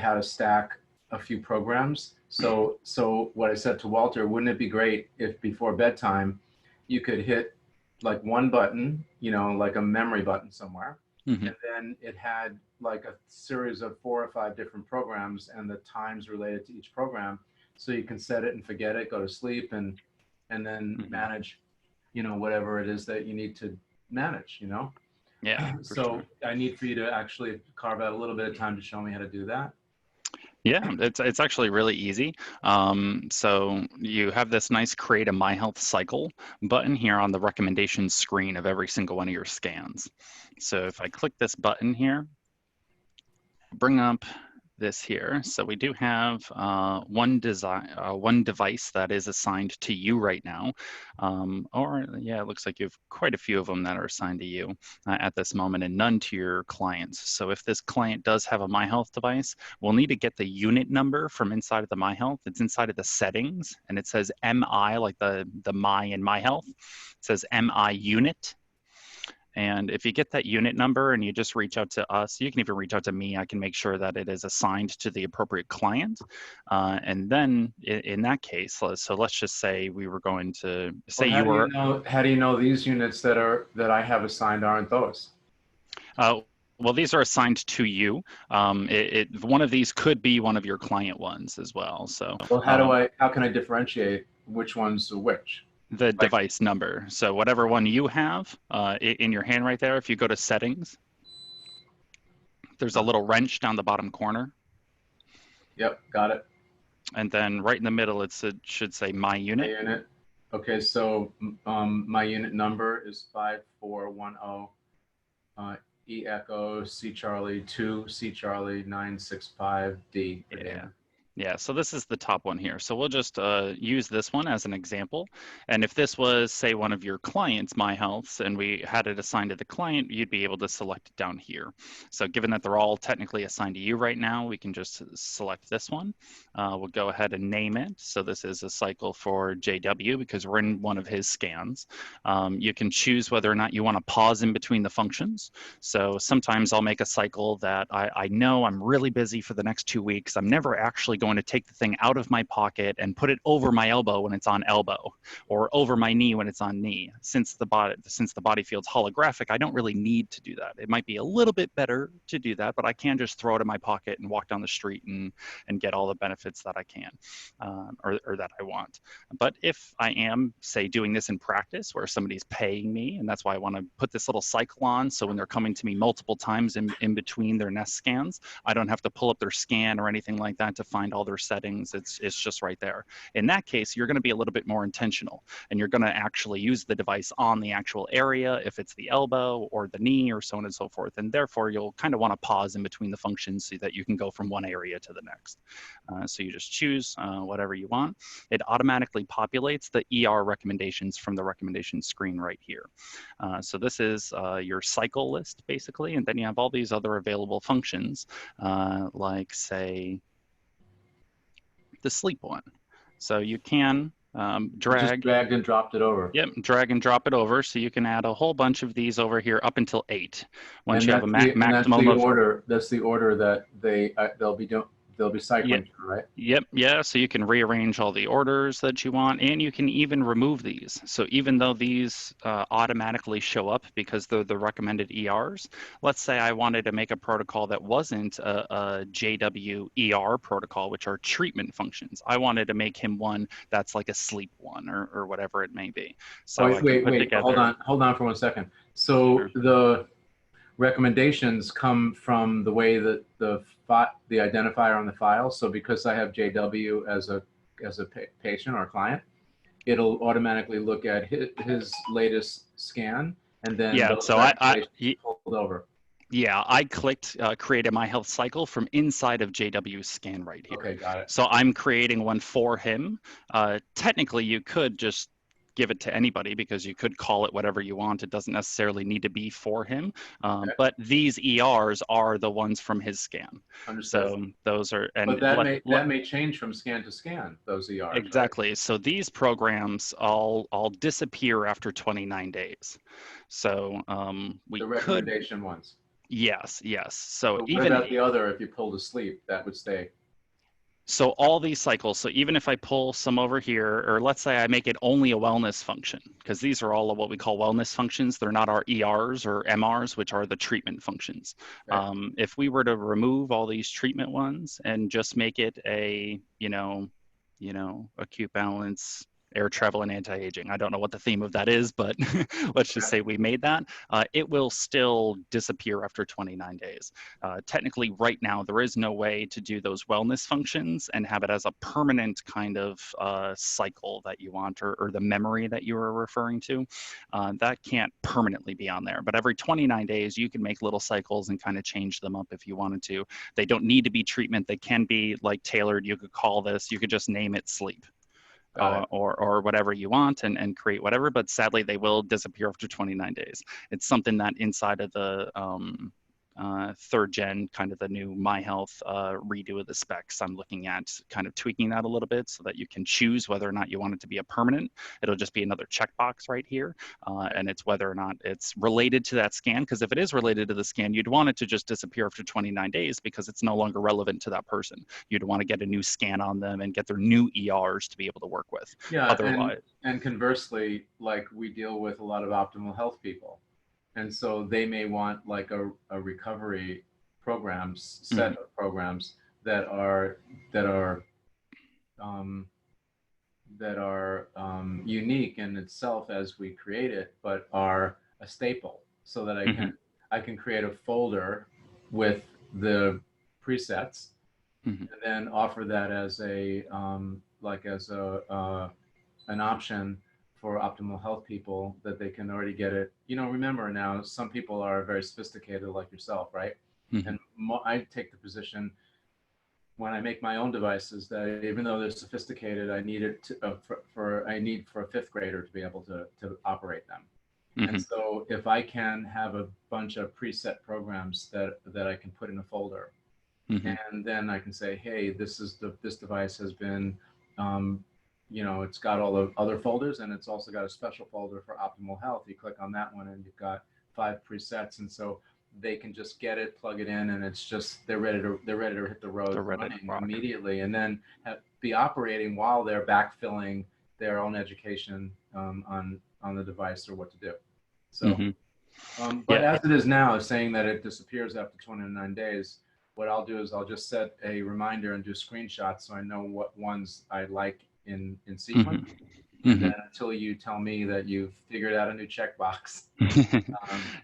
how to stack a few programs. So what I said to Walter, wouldn't it be great if before bedtime you could hit like one button, like a memory button somewhere, Hmm. and then it had like a series of 4 or 5 different programs and the times related to each program, so you can set it and forget it, go to sleep, and then Hmm. manage, whatever it is that you need to manage. Yeah, for So sure. I need for you to actually carve out a little bit of time to show me how to do that. Yeah, it's actually really easy. So you have this nice create a My Health cycle button here on the recommendations screen of every single one of your scans. So if I click this button here, bring up this here. So we do have one device that is assigned to you right now. Or yeah, it looks like you have quite a few of them that are assigned to you at this moment and none to your clients. So if this client does have a My Health device, we'll need to get the unit number from inside of the My Health. It's inside of the settings and it says MI, like the My in My Health. It says MI unit. And if you get that unit number and you just reach out to us, you can even reach out to me. I can make sure that it is assigned to the appropriate client. And then in that case, so let's just say we were going to say Well, you were, how do you know these units that I have assigned aren't those? uh, well, these are assigned to you. One of these could be one of your client ones as well. So Well, how can I differentiate which one's which? the Like, device number. So whatever one you have in your hand right there, if you go to settings, there's a little wrench down the bottom corner. yep, got it. And then right in the middle, it should say My My Unit. unit. Okay, so my unit number is 5410. E Echo C Charlie 2 C Charlie 965 D for Yeah. Damon. Yeah, so this is the top one here. So we'll just use this one as an example. And if this was, say, one of your clients, My Health's, and we had it assigned to the client, you'd be able to select it down here. So given that they're all technically assigned to you right now, we can just select this one. We'll go ahead and name it. So this is a cycle for JW because we're in one of his scans. You can choose whether or not you want to pause in between the functions. So sometimes I'll make a cycle that I know I'm really busy for the next 2 weeks. I'm never actually going to take the thing out of my pocket and put it over my elbow when it's on elbow or over my knee when it's on knee. Since the body field's holographic, I don't really need to do that. It might be a little bit better to do that, but I can just throw it in my pocket and walk down the street and get all the benefits that I can or that I want. But if I am, say, doing this in practice where somebody's paying me, and that's why I want to put this little cycle on, so when they're coming to me multiple times in between their NES scans, I don't have to pull up their scan or anything like that to find all their settings. It's just right there. In that case, you're going to be a little bit more intentional, and you're going to actually use the device on the actual area, if it's the elbow or the knee or so on and so forth. And therefore, you'll kind of want to pause in between the functions so that you can go from one area to the next. So you just choose whatever you want. It automatically populates the ER recommendations from the recommendation screen right here. So this is your cycle list, basically, and then you have all these other available functions, like, say, the sleep one. So you can You just drag, dragged and dropped it over. yep, drag and drop it over. So you can add a whole bunch of these over here up until 8. Once And you have a that's maximum the of, order. That's the order that they'll be yeah, cycling through, right? yep, yeah. So you can rearrange all the orders that you want, and you can even remove these. So even though these automatically show up because they're the recommended ERs, let's say I wanted to make a protocol that wasn't a JW ER protocol, which are treatment functions. I wanted to make him one that's like a sleep one or whatever it may be. Oh, So I wait, can wait, put wait. together. Hold on for 1 second. So Sure. the recommendations come from the way that the identifier on the file. So because I have JW as a patient or client, it'll automatically look at his latest scan, and then Yeah. those So recommendations pulled over. yeah, I clicked create a My Health cycle from inside of JW's scan right here. Okay, got it. So I'm creating one for him. Technically, you could just give it to anybody because you could call it whatever you want. It doesn't necessarily need to be for him. Okay, But these ERs are the ones from his scan. understood. So those are, But and that may change from scan to scan, those ERs, right? exactly. So these programs all disappear after 29 days. So we The could, recommendation ones. Yes, yes. So But what even about the other? If you pulled asleep, that would stay. so all these cycles, so even if I pull some over here, or let's say I make it only a wellness function, because these are all of what we call wellness functions. They're not our ERs or MRs, which are the treatment functions. Okay. If we were to remove all these treatment ones and just make it a, acute balance, air travel, and anti-aging. I don't know what the theme of that is, but let's just Okay. say we made that. It will still disappear after 29 days. Technically, right now, there is no way to do those wellness functions and have it as a permanent kind of cycle that you want, or the memory that you were referring to. That can't permanently be on there. But every 29 days, you can make little cycles and kind of change them up if you wanted to. They don't need to be treatment. They can be like tailored. You could call this, you could just name it sleep. Got it. Or whatever you want, and create whatever, but sadly they will disappear after 29 days. It's something that inside of the third gen, kind of the new My Health redo of the specs, I'm looking at kind of tweaking that a little bit so that you can choose whether or not you want it to be a permanent. It'll just be another checkbox right here, and it's whether or not it's related to that scan, because if it is related to the scan, you'd want it to just disappear after 29 days because it's no longer relevant to that person. You'd want to get a new scan on them and get their new ERs to be able to work with. Yeah, Otherwise, and conversely, like we deal with a lot of optimal health people, and so they may want like a recovery programs set mhm, of programs that are that are um, unique in itself as we create it, but are a staple, so that mhm, I can create a folder with the presets mhm, and then offer that as a like as an option for optimal health people that they can already get it. You know, remember now, some people are very sophisticated like yourself, right? mhm, And I take the position when I make my own devices that even though they're sophisticated, I need it to, I need for a fifth grader to be able to operate them. And mhm, so if I can have a bunch of preset programs that I can put in a folder, mhm, and then I can say, hey, this device has been, um, it's got all the other folders, and it's also got a special folder for optimal health. You click on that one, and you've got 5 presets, and so they can just get it, plug it in, and it's just they're ready to hit the they're road ready to running rock. immediately, and then be operating while they're backfilling their own education on the device or what to do. So. Mhm. But Yeah, as it is now, saying that it disappears after 29 days, what I'll do is I'll just set a reminder and do screenshots so I know what ones I like in sequence. mhm, And then mhm. until you tell me that you've figured out a new checkbox,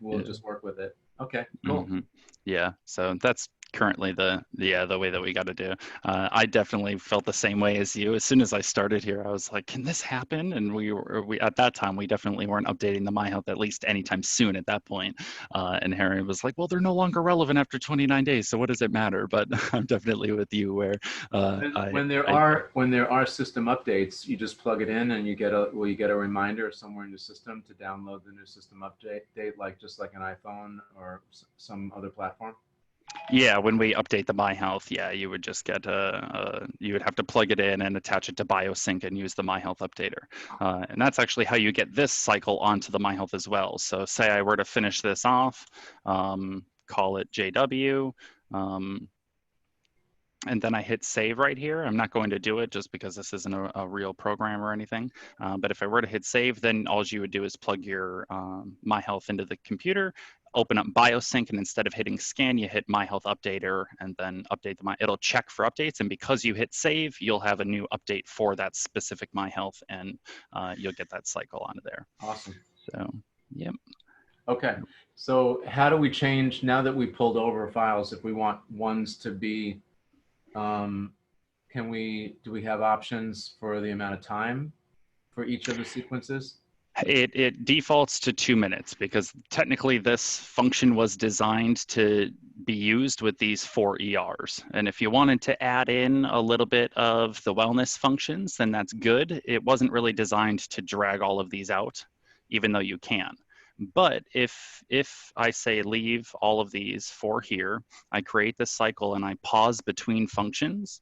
we'll Yeah. just work with it. Okay, cool. Hmm. Yeah, so that's currently the way that we got to do. I definitely felt the same way as you. As soon as I started here, I was like, "Can this happen?" And we at that time we definitely weren't updating the My Health at least anytime soon at that point. And Harry was like, "Well, they're no longer relevant after 29 days, so what does it matter?" But I'm definitely with you where I When there are system updates, you just plug it in and you get a reminder somewhere in the system to download the new system update, like just like an iPhone or some other platform. Yeah, when we update the My Health, yeah, you would just get you would have to plug it in and attach it to BioSync and use the My Health updater. And that's actually how you get this cycle onto the My Health as well. So say I were to finish this off, call it JW, um, and then I hit save right here. I'm not going to do it just because this isn't a real program or anything. But if I were to hit save, then all you would do is plug your My Health into the computer, open up BioSync, and instead of hitting scan, you hit My Health Updater and then update it'll check for updates. And because you hit save, you'll have a new update for that specific My Health, and you'll get that cycle onto there. Awesome. So, yep. Okay. So how do we change now that we pulled over files if we want ones to be um, do we have options for the amount of time for each of the sequences? It defaults to 2 minutes because technically this function was designed to be used with these 4 ERs. And if you wanted to add in a little bit of the wellness functions, then that's good. It wasn't really designed to drag all of these out, even though you can. But if I say leave all of these for here, I create this cycle and I pause between functions,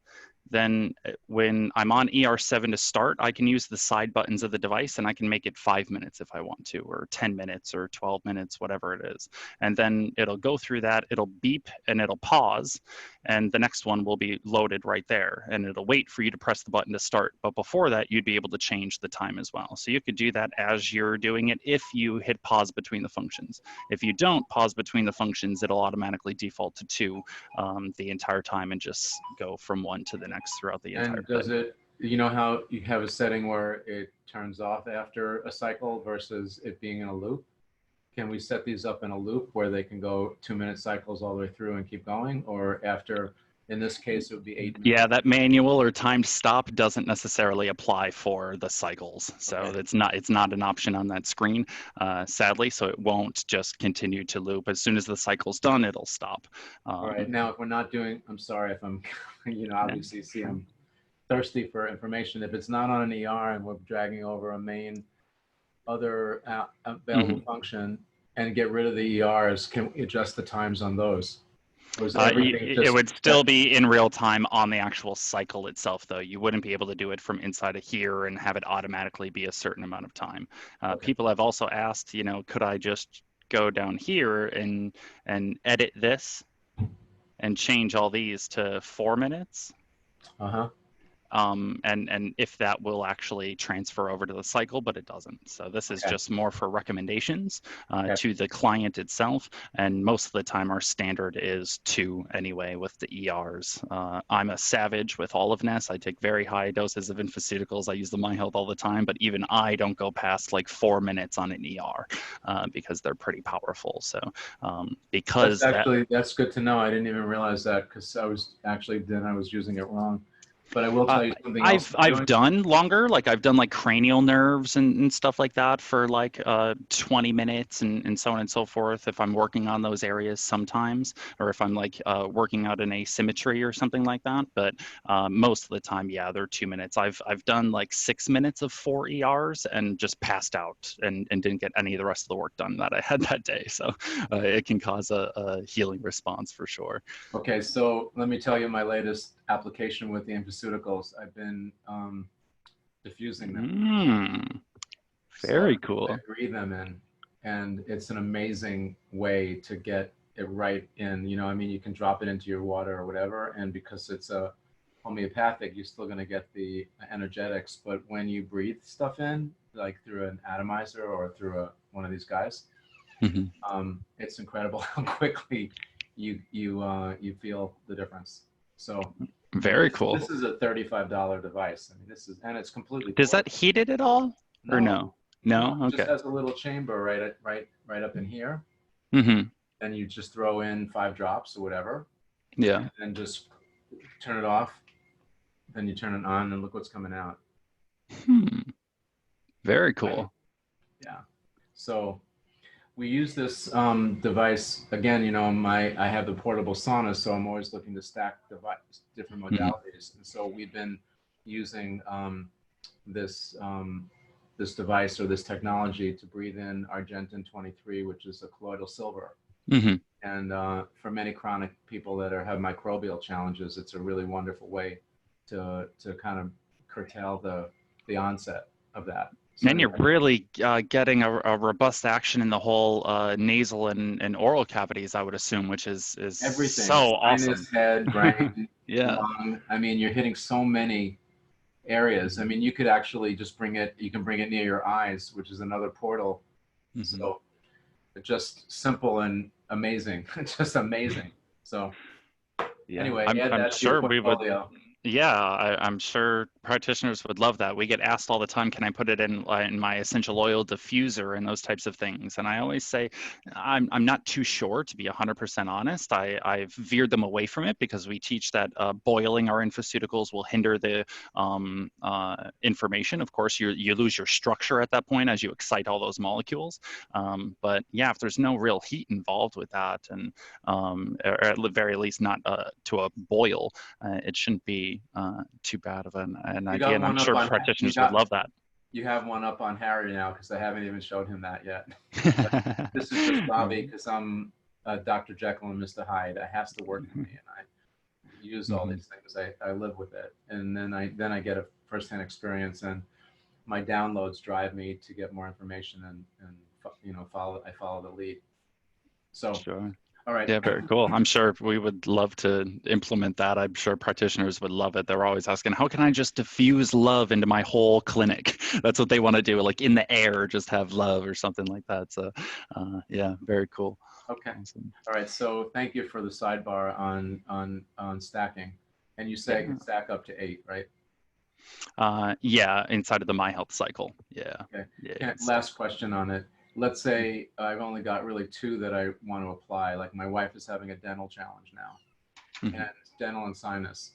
then when I'm on ER7 to start, I can use the side buttons of the device and I can make it 5 minutes if I want to, or 10 minutes or 12 minutes, whatever it is. And then it'll go through that, it'll beep and it'll pause, and the next one will be loaded right there. And it'll wait for you to press the button to start. But before that, you'd be able to change the time as well. So you could do that as you're doing it if you hit pause between the functions. If you don't pause between the functions, it'll automatically default to 2 the entire time and just go from 1 to the next throughout the entire And does day. it, you know how you have a setting where it turns off after a cycle versus it being in a loop? Can we set these up in a loop where they can go 2-minute cycles all the way through and keep going? Or after, in this case, it would be 8 minutes? Yeah, that manual or timed stop doesn't necessarily apply for the cycles. So Okay. it's not an option on that screen, sadly. So it won't just continue to loop. As soon as the cycle's done, it'll stop. All right. Now, if we're not doing, I'm sorry if I'm, obviously see I'm thirsty for information. If it's not on an ER and we're dragging over a main other available function and get rid of the ERs, can we adjust the times on those? Or is everything It would still be in real time on the actual cycle itself, though. You wouldn't be able to do it from inside of here and have it automatically be a certain amount of time. Okay. People have also asked, could I just go down here and edit this and change all these to 4 minutes? Uh-huh. And if that will actually transfer over to the cycle, but it doesn't. So this is just more for recommendations to the client itself. And most of the time our standard is 2 anyway with the ERs. I'm a savage with all of NES. I take very high doses of infoceuticals. I use the MyHealth all the time, but even I don't go past like 4 minutes on an ER because they're pretty powerful. So because that's good to know. I didn't even realize that because I was using it wrong. But I will tell you something else. I've done longer, like I've done like cranial nerves and stuff like that for like 20 minutes and so on and so forth if I'm working on those areas sometimes, or if I'm like working out an asymmetry or something like that. But most of the time, yeah, they're 2 minutes. I've done like 6 minutes of 4 ERs and just passed out and didn't get any of the rest of the work done that I had that day. So it can cause a healing response for sure. Okay, so let me tell you my latest application with the infoceuticals. I've been diffusing them. Very cool. I breathe them in, and it's an amazing way to get it right in. You can drop it into your water or whatever, and because it's a homeopathic, you're still going to get the energetics. But when you breathe stuff in, like through an atomizer or through one of these guys, it's incredible how quickly you feel the difference. So very cool. This is a $35 device. And it's completely. Does that heat it at all, or no? No. It okay. just has a little chamber right up in here. And you just throw in 5 drops or whatever. Yeah. And just turn it off. Then you turn it on, and look what's coming out. Very cool. Yeah. So we use this device again. I have the portable sauna, so I'm always looking to stack different modalities. And so we've been using this device or this technology to breathe in Argentin 23, which is a colloidal silver. And for many chronic people that have microbial challenges, it's a really wonderful way to kind of curtail the onset of that. So and you're really getting a robust action in the whole nasal and oral cavities, I would assume, which is everything. So awesome. Sinus, head, brain, lung. You're hitting so many areas. You could actually just bring it near your eyes, which is another portal. So just simple and amazing. Just amazing. So anyway, I'm sure we would. Yeah, I'm sure practitioners would love that. We get asked all the time, can I put it in my essential oil diffuser and those types of things? And I always say, I'm not too sure, to be 100% honest. I've veered them away from it because we teach that boiling our infoceuticals will hinder the information. Of course, you lose your structure at that point as you excite all those molecules. But yeah, if there's no real heat involved with that, and or at the very least not to a boil, it shouldn't be too bad of an idea, and I'm sure practitioners would love that. You have one up on Harry now because I haven't even showed him that yet. This is just Robby because I'm Dr. Jekyll and Mr. Hyde. It has to work for me, and use all these things. I live with it, and then I get a firsthand experience, and my downloads drive me to get more information, and you know, I follow the lead. So, Sure. all right. Yeah, very cool. I'm sure we would love to implement that. I'm sure practitioners would love it. They're always asking, how can I just diffuse love into my whole clinic? That's what they want to do, like in the air, just have love or something like that. So, yeah, very cool. Okay. Awesome. All right. So thank you for the sidebar on stacking, and you say it can stack up to 8, right? Yeah, inside of the My Health cycle. Yeah. Okay. Yeah. Last question on it. Let's say I've only got really 2 that I want to apply. Like my wife is having a dental challenge now, Mm-hmm. and dental and sinus.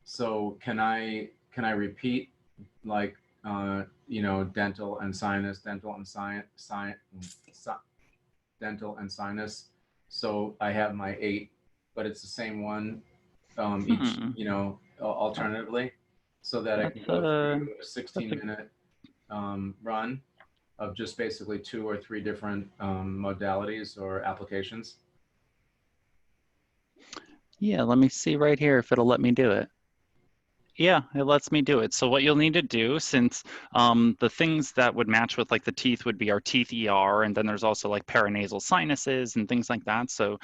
So can I repeat like you know, dental and sinus, dental and sinus. So I have my 8, but it's the same one each, Hmm. you know, alternatively, so that I can That's go through a that's a 16-minute run of just basically 2 or 3 different modalities or applications. Yeah, let me see right here if it'll let me do it. Yeah, it lets me do it. So what you'll need to do, since the things that would match with like the teeth would be our teeth ER, and then there's also like paranasal sinuses and things like that. So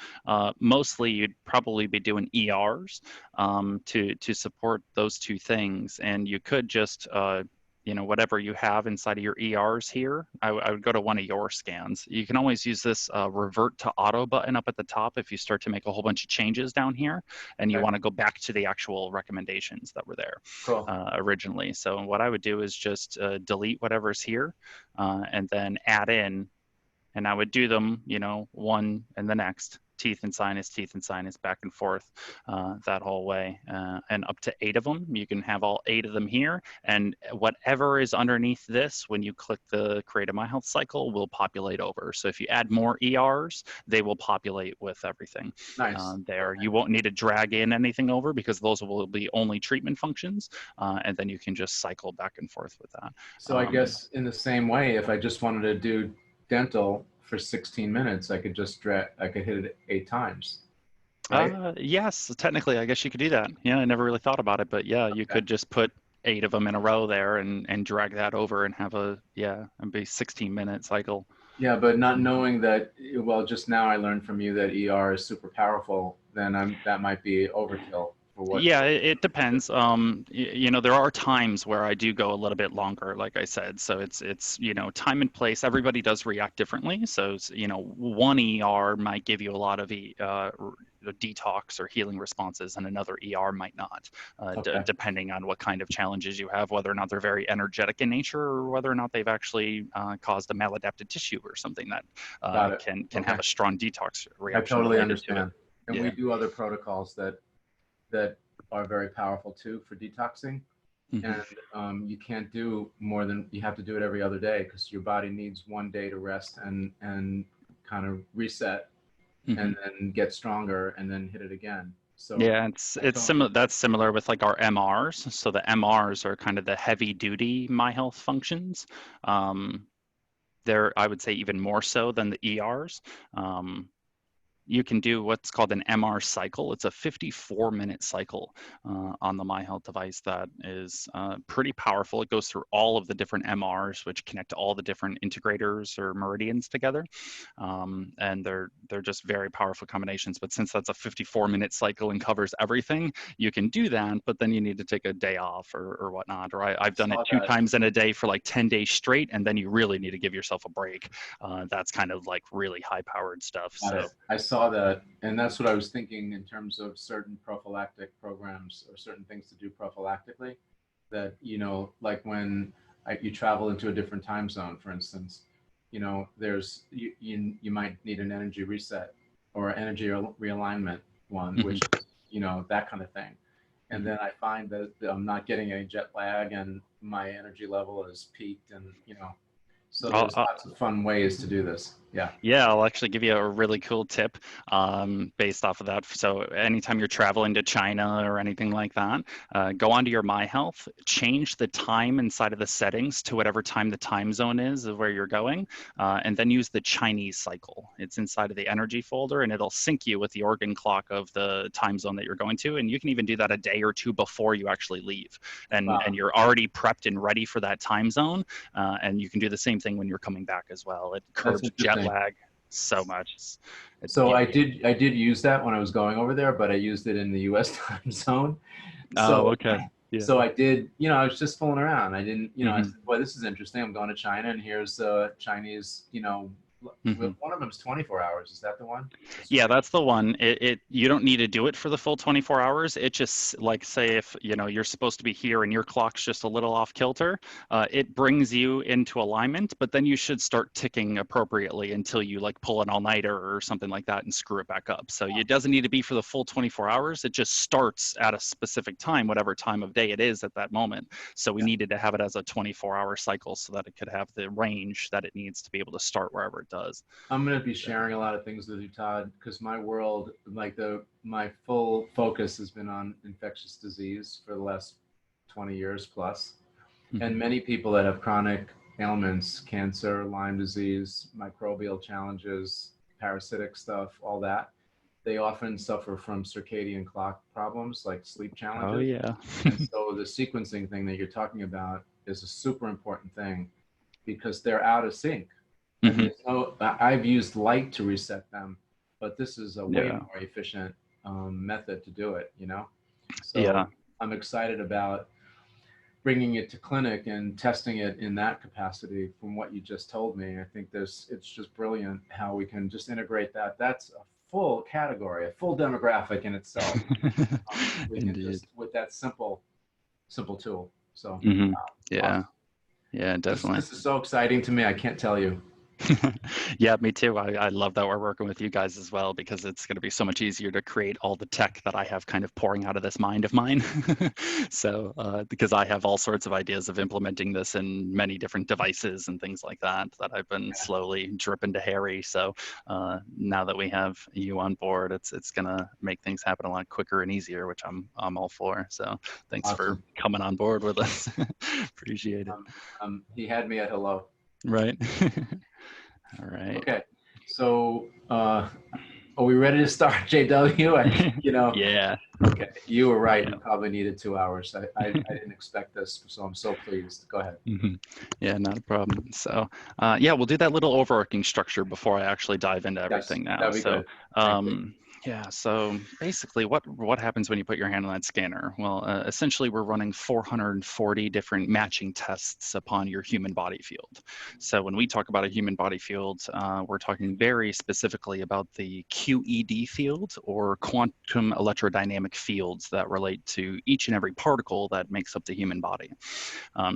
mostly you'd probably be doing ERs to support those 2 things, and you could just you know, whatever you have inside of your ERs here, I would go to one of your scans. You can always use this revert to auto button up at the top if you start to make a whole bunch of changes down here and you Okay. want to go back to the actual recommendations that were there Cool. originally. So what I would do is just delete whatever's here and then add in, and I would do them, you know, one and the next, teeth and sinus, back and forth that whole way. And up to 8 of them, you can have all 8 of them here. And whatever is underneath this, when you click the Create a My Health cycle, will populate over. So if you add more ERs, they will populate with everything Nice. there. You won't need to drag in anything over because those will be only treatment functions. And then you can just cycle back and forth with that. So I guess in the same way, if I just wanted to do dental for 16 minutes, I could just I could hit it 8 times, right? Yes, technically, I guess you could do that. Yeah, I never really thought about it, but yeah, you Okay. could just put 8 of them in a row there and drag that over and have a, yeah, and be 16-minute cycle. Yeah, but not knowing that, well, just now I learned from you that ER is super powerful, then that might be overkill for what. Yeah, it depends. You know, there are times where I do go a little bit longer, like I said. So it's you know, time and place. Everybody does react differently. So you know, one ER might give you a lot of detox or healing responses, and another ER might not, Okay. depending on what kind of challenges you have, whether or not they're very energetic in nature, or whether or not they've actually caused a maladaptive tissue or something that Got it. can Okay. have a strong detox I reaction totally related to it. understand. And we Yeah. do other protocols that are very powerful too for detoxing. Mm-hmm. And you can't do more than, you have to do it every other day because your body needs 1 day to rest and kind of reset, Mm-hmm. and then get stronger and then hit it again. So Yeah, it's similar. That's similar with like our MRs. So the MRs are kind of the heavy duty My Health functions. They're, I would say, even more so than the ERs. You can do what's called an MR cycle. It's a 54-minute cycle on the My Health device that is pretty powerful. It goes through all of the different MRs, which connect all the different integrators or meridians together, and they're just very powerful combinations. But since that's a 54-minute cycle and covers everything, you can do that. But then you need to take a day off or whatnot. Or I've done it 2 times in a day for like 10 days straight, and then you really need to give yourself a break. That's kind of like really high-powered stuff. So. I saw that, and that's what I was thinking in terms of certain prophylactic programs or certain things to do prophylactically. That, you know, like when you travel into a different time zone, for instance, you know, there's you might need an energy reset or energy realignment one, Mm-hmm. which is, you know, that kind of thing. And then I find that I'm not getting any jet lag and my energy level is peaked, and you know, so there's lots of fun ways to do this. Yeah. Yeah, I'll actually give you a really cool tip based off of that. So anytime you're traveling to China or anything like that, go onto your My Health, change the time inside of the settings to whatever time the time zone is of where you're going, and then use the Chinese cycle. It's inside of the energy folder, and it'll sync you with the organ clock of the time zone that you're going to. And you can even do that a day or two before you actually leave, and Wow. you're already prepped and ready for that time zone. And you can do the same thing when you're coming back as well. It That's curbs jet interesting. lag so much. So Yeah. I did use that when I was going over there, but I used it in the U.S. time zone. Oh, So okay. Yeah. so I did, you know, I was just fooling around. I didn't, you know, I Hmm. said, boy, this is interesting. I'm going to China, and here's Chinese, you know, Hmm. one of them's 24 hours. Is that the one? Yeah, that's the one. It you don't need to do it for the full 24 hours. It just like say if you know you're supposed to be here and your clock's just a little off kilter, it brings you into alignment. But then you should start ticking appropriately until you like pull an all-nighter or something like that and screw it back up. So it doesn't need to be for the full 24 hours. It just starts at a specific time, whatever time of day it is at that moment. So we Yeah. needed to have it as a 24-hour cycle so that it could have the range that it needs to be able to start wherever it does. I'm going to be sharing a lot of things with you, Todd, because my world, like my full focus has been on infectious disease for the last 20 years plus. And Hmm. many people that have chronic ailments, cancer, Lyme disease, microbial challenges, parasitic stuff, all that, they often suffer from circadian clock problems like sleep Oh challenges. yeah. And so the sequencing thing that you're talking about is a super important thing because they're out of sync. And Hmm. there's no, I've used light to reset them, but this is a way Yeah. more efficient method to do it, you know? So Yeah. I'm excited about bringing it to clinic and testing it in that capacity from what you just told me. I think it's just brilliant how we can just integrate that. That's a full category, a full demographic in itself. We can Indeed. just, with that simple tool. So, Hmm. wow, Yeah. awesome. Yeah, definitely. This is so exciting to me. I can't tell you. Yeah, me too. I love that we're working with you guys as well because it's going to be so much easier to create all the tech that I have kind of pouring out of this mind of mine. So, because I have all sorts of ideas of implementing this in many different devices and things like that that I've been slowly dripping to Harry. So now that we have you on board, it's going to make things happen a lot quicker and easier, which I'm all for. So thanks for Awesome. coming on board with us. Appreciate it. He had me at hello. Right. All right. Okay. So, are we ready to start, JW? You know, Yeah. okay, you were right. Yeah. We probably needed 2 hours. I didn't expect this, so I'm so pleased. Go ahead. Hmm. Yeah, not a problem. So, yeah, we'll do that little overarching structure before I actually dive into Yes, everything now. that'd be So, good. Thank you. um, yeah, so basically, what happens when you put your hand on that scanner? Well, essentially, we're running 440 different matching tests upon your human body field. So, when we talk about a human body field, we're talking very specifically about the QED field or quantum electrodynamic fields that relate to each and every particle that makes up the human body.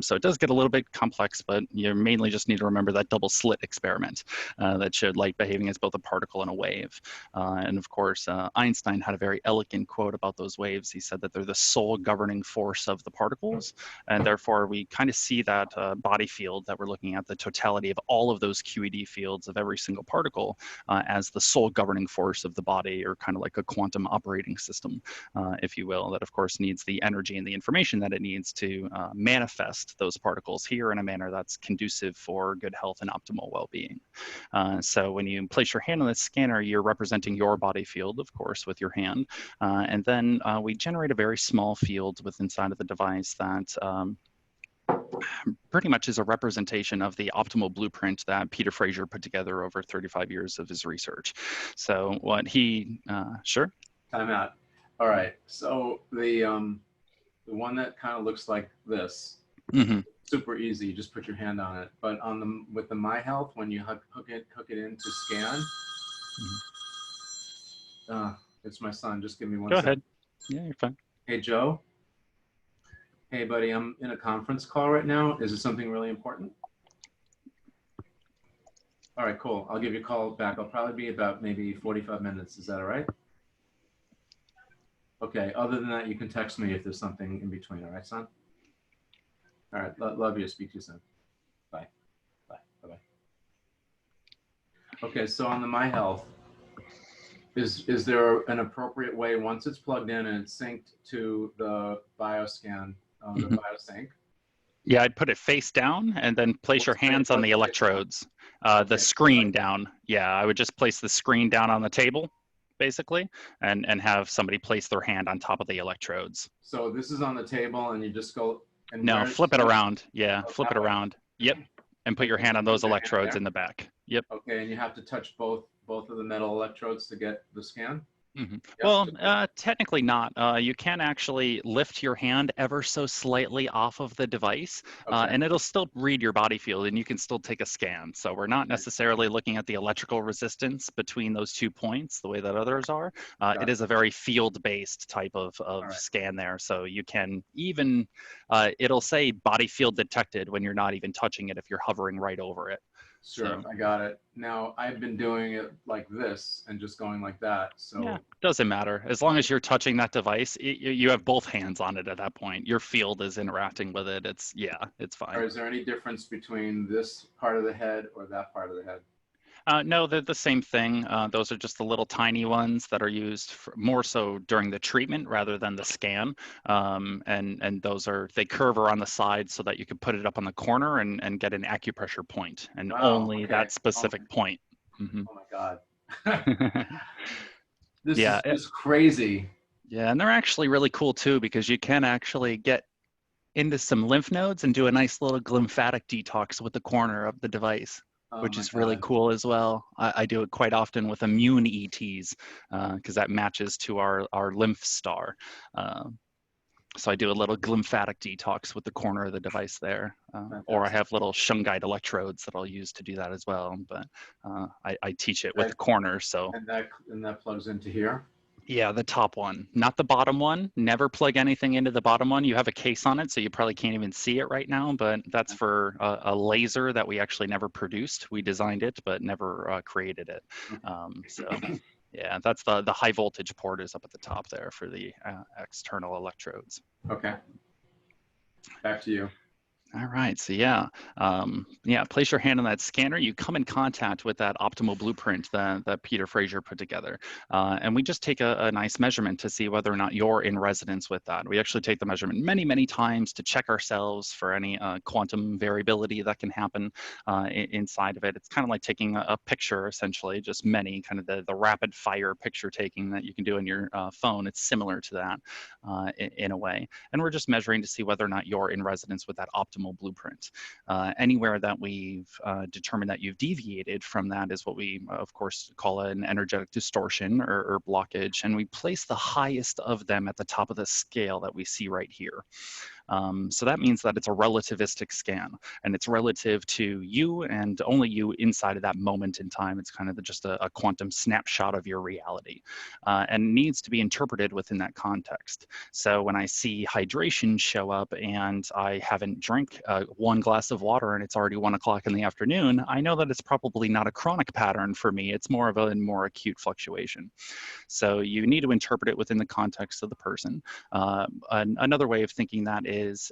So it does get a little bit complex, but you mainly just need to remember that double slit experiment that showed light behaving as both a particle and a wave. And of course, Einstein had a very elegant quote about those waves. He said that they're the sole governing force of the particles, and therefore we kind of see that body field that we're looking at, the totality of all of those QED fields of every single particle as the sole governing force of the body, or kind of like a quantum operating system, if you will, that of course needs the energy and the information that it needs to manifest those particles here in a manner that's conducive for good health and optimal well-being. So when you place your hand on the scanner, you're representing your body field, of course, with your hand. And then we generate a very small field with inside of the device that pretty much is a representation of the optimal blueprint that Peter Fraser put together over 35 years of his research. So what he, sure? Time out. All right. So the one that kind of looks like this, Mm-hmm. super easy. You just put your hand on it. But on the with the My Health, when you hook it in to scan, Mm-hmm. it's my son. Just give me one Go second. ahead. Yeah, you're fine. Hey, Joe. Hey, buddy. I'm in a conference call right now. Is it something really important? All right, cool. I'll give you a call back. I'll probably be about maybe 45 minutes. Is that all right? Okay. Other than that, you can text me if there's something in between. All right, son? All right. Love you. Speak to you soon. Bye. Bye. Bye-bye. Okay, so on the My Health, is there an appropriate way once it's plugged in and it's synced to the bioscan, the Mhm. biosync? Yeah, I'd put it face down and then place your hands on the What's face down? electrodes. The Okay, so screen like, down. Yeah, I would just place the screen down on the table, basically, and have somebody place their hand on top of the electrodes. so this is on the table, and you just go and No, where? flip it So around. Yeah, oh, flip that it way. around. Yep. And put your Okay, hand so on put those your hand electrodes there. in the back. Yep. Okay, and you have to touch both of the metal electrodes to get the scan. Yep. Well, technically not. You can actually lift your hand ever so slightly off of the device, Okay. and it'll still read your body field, and you can still take a scan. So we're not Okay. necessarily looking at the electrical resistance between those 2 points the way that Yeah. others are. It is Gotcha. a very field-based type All of right. scan there. So you can even, it'll say body field detected when you're not even touching it if you're hovering right over it. Sure, So. I got it. Now I've been doing it like this and just going like that. Yeah, So, doesn't matter. As long as you're touching that device, you have both hands on it at that point. Your field is interacting with it. Yeah, it's or fine. is there any difference between this part of the head or that part of the head? No, they're the same thing. Those are just the little tiny ones that are used more so during the treatment rather than the scan. And those they curve around the side so that you can put it up on the corner and get an acupressure point, and Wow. only Okay. that Oh specific point. Hmm. oh my God. This Yeah, is just crazy. yeah, and they're actually really cool too because you can actually get into some lymph nodes and do a nice little lymphatic detox with the corner of the device, Oh which my is really God. cool as well. I do it quite often with immune ETs because that matches to our lymph star. Uh, so I do a little lymphatic detox with the corner of the device there, or I Fantastic. have little shungite electrodes that I'll use to do that as well. But I teach it with That, the corner, so and that plugs into here. yeah, the top one, not the bottom one. Never plug anything into the bottom one. You have a case on it, so you probably can't even see it right now, but that's for a laser that we actually never produced. We designed it, but never created it. So yeah, that's the high voltage port is up at the top there for the external electrodes. Okay. Back to you. All right, so yeah, place your hand on that scanner. You come in contact with that optimal blueprint that Peter Fraser put together. And we just take a nice measurement to see whether or not you're in resonance with that. We actually take the measurement many, many times to check ourselves for any quantum variability that can happen inside of it. It's kind of like taking a picture, essentially, just many, kind of the rapid fire picture taking that you can do on your phone. It's similar to that in a way. And we're just measuring to see whether or not you're in resonance with that optimal blueprint. Anywhere that we've determined that you've deviated from that is what we, of course, call an energetic distortion or blockage. And we place the highest of them at the top of the scale that we see right here. So that means that it's a relativistic scan, and it's relative to you and only you inside of that moment in time. It's kind of just a quantum snapshot of your reality, and needs to be interpreted within that context. So when I see hydration show up and I haven't drank one glass of water and it's already 1 o'clock in the afternoon, I know that it's probably not a chronic pattern for me. It's more of a more acute fluctuation. So you need to interpret it within the context of the person. Another way of thinking that is,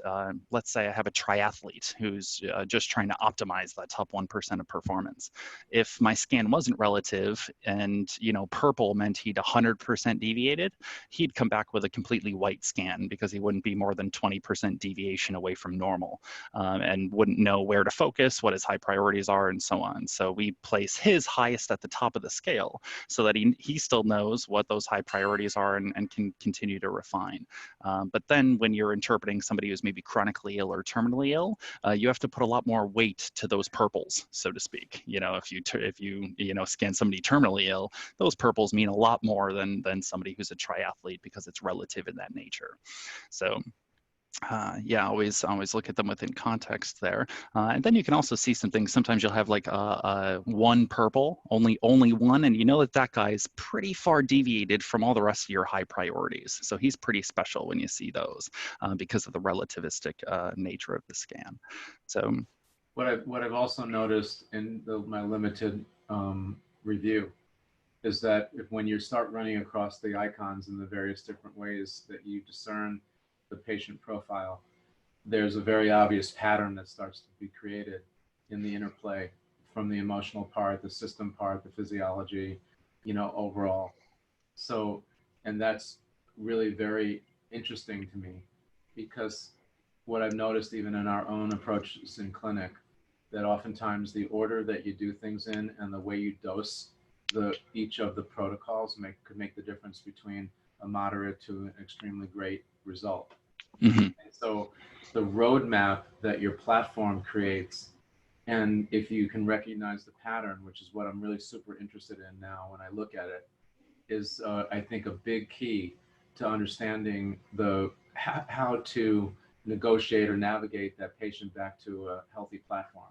let's say I have a triathlete who's just trying to optimize that top 1% of performance. If my scan wasn't relative and purple meant he'd 100% deviated, he'd come back with a completely white scan because he wouldn't be more than 20% deviation away from normal, and wouldn't know where to focus, what his high priorities are, and so on. So we place his highest at the top of the scale so that he still knows what those high priorities are and can continue to refine. But then when you're interpreting somebody who's maybe chronically ill or terminally ill, you have to put a lot more weight to those purples, so to speak. If you scan somebody terminally ill, those purples mean a lot more than somebody who's a triathlete because it's relative in that nature. So yeah, always look at them within context there, and then you can also see some things. Sometimes you'll have like one purple, only one, and you know that guy is pretty far deviated from all the rest of your high priorities. So he's pretty special when you see those because of the relativistic nature of the scan. So What I've also noticed in my limited review is that when you start running across the icons in the various different ways that you discern the patient profile, there's a very obvious pattern that starts to be created in the interplay from the emotional part, the system part, the physiology, overall. So, and that's really very interesting to me, because what I've noticed even in our own approaches in clinic, that oftentimes the order that you do things in and the way you dose each of the protocols could make the difference between a moderate to an extremely great result. Mm-hmm. And so the roadmap that your platform creates, and if you can recognize the pattern, which is what I'm really super interested in now when I look at it, is I think a big key to understanding how to negotiate or navigate that patient back to a healthy platform.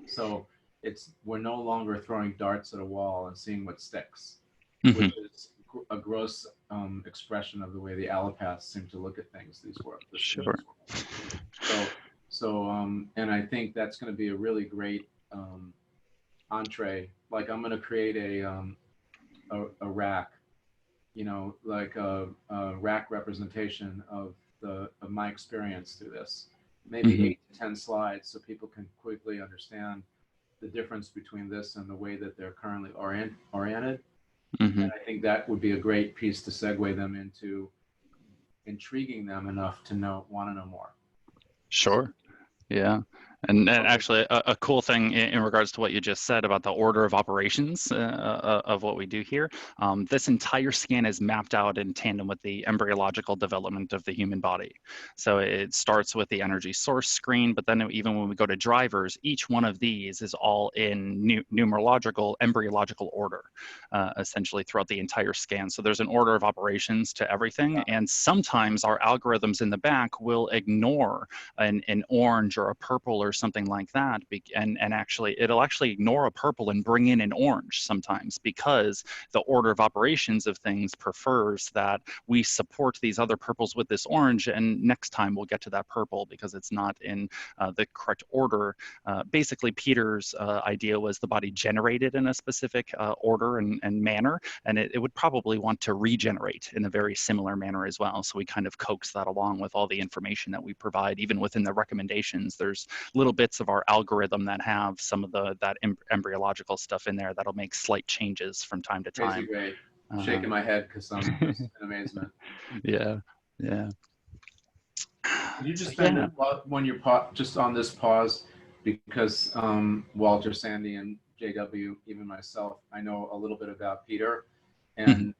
So we're no longer throwing darts at a wall and seeing what sticks, Mm-hmm. which is a gross expression of the way the allopaths seem to look at things these world. Sure. And I think that's going to be a really great entree. Like, I'm going to create a rack, like a rack representation of my experience through this. Maybe Mm-hmm. 8 to 10 slides so people can quickly understand the difference between this and the way that they're currently oriented. Mm-hmm. And I think that would be a great piece to segue them into intriguing them enough to want to know more. Sure. Yeah. And actually, a cool thing in regards to what you just said about the order of operations of what we do here, this entire scan is mapped out in tandem with the embryological development of the human body. So it starts with the energy source screen, but then even when we go to drivers, each one of these is all in numerological, embryological order, essentially throughout the entire scan. So there's an order of operations to everything. And sometimes our algorithms in the back will ignore an orange or a purple or something like that, and actually it'll actually ignore a purple and bring in an orange sometimes, because the order of operations of things prefers that we support these other purples with this orange, and next time we'll get to that purple because it's not in the correct order. Basically, Peter's idea was the body generated in a specific order and manner, and it would probably want to regenerate in a very similar manner as well. So we kind of coax that along with all the information that we provide. Even within the recommendations, there's little bits of our algorithm that have some of that embryological stuff in there that'll make slight changes from time to time. Crazy great. Shaking my head because I'm just in amazement. Yeah. Could you just spend when you're just on this pause, because Walter, Sandy, and JW, even myself, I know a little bit about Peter and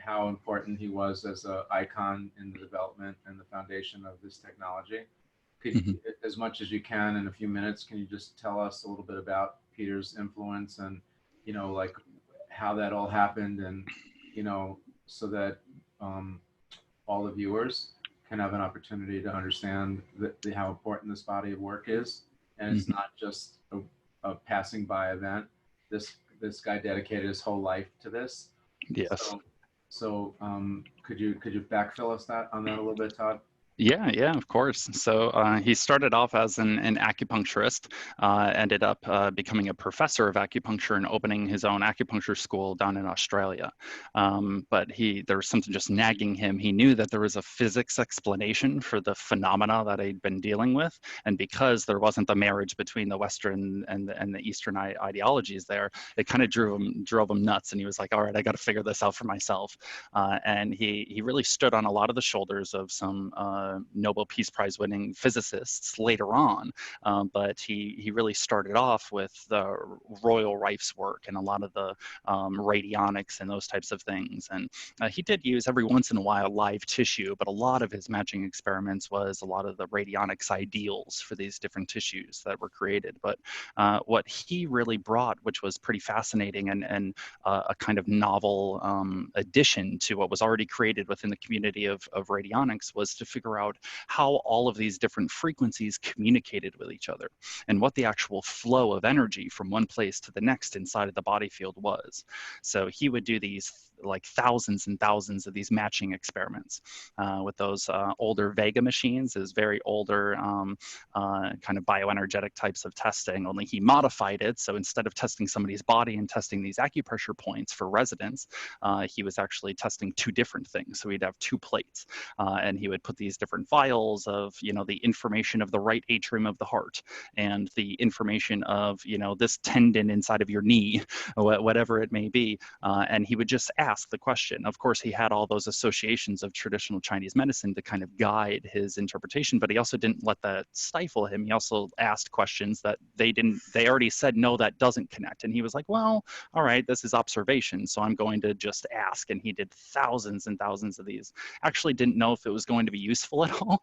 how important he was as an icon in the development and the foundation of this technology. As much as you can in a few minutes, can you just tell us a little bit about Peter's influence and, like how that all happened, and, so that all the viewers can have an opportunity to understand how important this body of work is. And it's not just a passing by event. This guy dedicated his whole life to this. Yes. So could you backfill us on that a little bit, Todd? Yeah, of course. So he started off as an acupuncturist, ended up becoming a professor of acupuncture and opening his own acupuncture school down in Australia. But there was something just nagging him. He knew that there was a physics explanation for the phenomena that he'd been dealing with. And because there wasn't the marriage between the Western and the Eastern ideologies there, it kind of drove him nuts. And he was like, all right, I got to figure this out for myself. And he really stood on a lot of the shoulders of some Nobel Peace Prize winning physicists later on, but he really started off with the Royal Rife's work and a lot of the radionics and those types of things. And he did use every once in a while live tissue, but a lot of his matching experiments was a lot of the radionics ideals for these different tissues that were created. But what he really brought, which was pretty fascinating and a kind of novel addition to what was already created within the community of radionics, was to figure out how all of these different frequencies communicated with each other and what the actual flow of energy from one place to the next inside of the body field was. So he would do these like thousands and thousands of these matching experiments with those older Vega machines. Is very older kind of bioenergetic types of testing, only he modified it. So instead of testing somebody's body and testing these acupressure points for residents, he was actually testing two different things. So he'd have two plates, and he would put these different vials of, the information of the right atrium of the heart and the information of, this tendon inside of your knee, whatever it may be. And he would just ask the question. Of course, he had all those associations of traditional Chinese medicine to kind of guide his interpretation, but he also didn't let that stifle him. He also asked questions that they already said, no, that doesn't connect. And he was like, well, all right, this is observation, so I'm going to just ask. And he did thousands and thousands of these. Actually didn't know if it was going to be useful at all,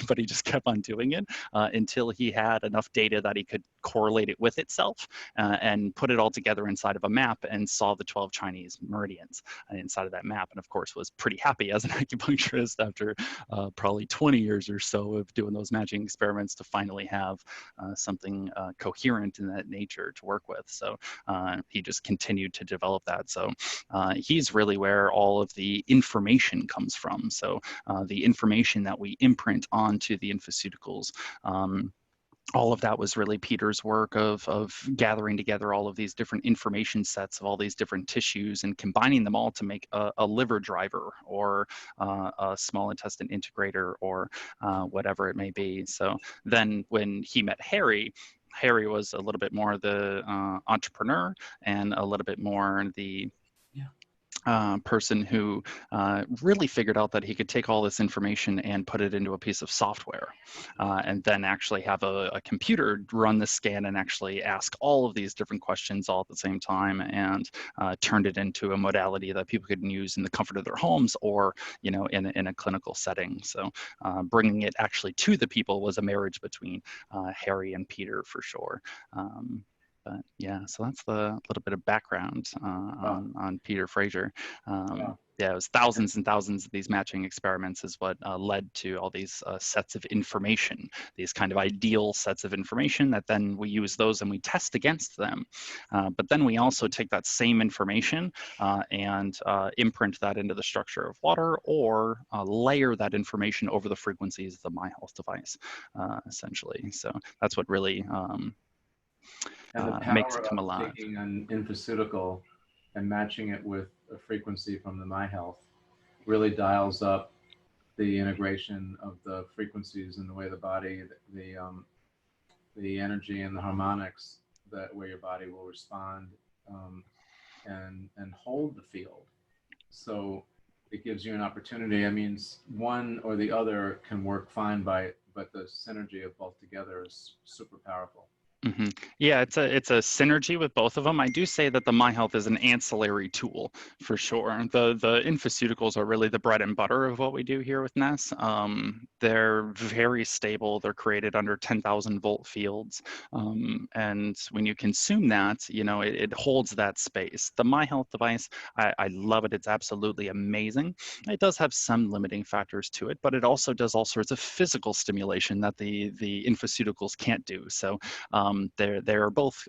but he just kept on doing it until he had enough data that he could correlate it with itself and put it all together inside of a map and saw the 12 Chinese meridians inside of that map. And of course was pretty happy as an acupuncturist after probably 20 years or so of doing those matching experiments to finally have something coherent in that nature to work with. So he just continued to develop that. So he's really where all of the information comes from. So the information that we imprint onto the infoceuticals, all of that was really Peter's work of gathering together all of these different information sets of all these different tissues and combining them all to make a liver driver or a small intestine integrator or whatever it may be. So then when he met Harry was a little bit more the entrepreneur and a little bit more the person who really figured out that he could take all this information and put it into a piece of software and then actually have a computer run the scan and actually ask all of these different questions all at the same time, and turned it into a modality that people could use in the comfort of their homes or in a clinical setting. So bringing it actually to the people was a marriage between Harry and Peter for sure. But yeah, so that's the little bit of background on Peter Fraser. Yeah, it was thousands and thousands of these matching experiments is what led to all these sets of information, these kind of ideal sets of information that then we use those and we test against them. But then we also take that same information and imprint that into the structure of water or layer that information over the frequencies of the MyHealth device, essentially. So that's what really and the makes power it come of alive. taking an infoceutical and matching it with a frequency from the MyHealth really dials up the integration of the frequencies and the way the body, the energy and the harmonics that where your body will respond and hold the field. So it gives you an opportunity. I mean, one or the other can work fine but the synergy of both together is super powerful. Mm-hmm. Yeah, it's a synergy with both of them. I do say that the MyHealth is an ancillary tool for sure. The infoceuticals are really the bread and butter of what we do here with NES. They're very stable. They're created under 10,000 volt fields, and when you consume that, it holds that space. The MyHealth device, I love it. It's absolutely amazing. It does have some limiting factors to it, but it also does all sorts of physical stimulation that the infoceuticals can't do. So they're both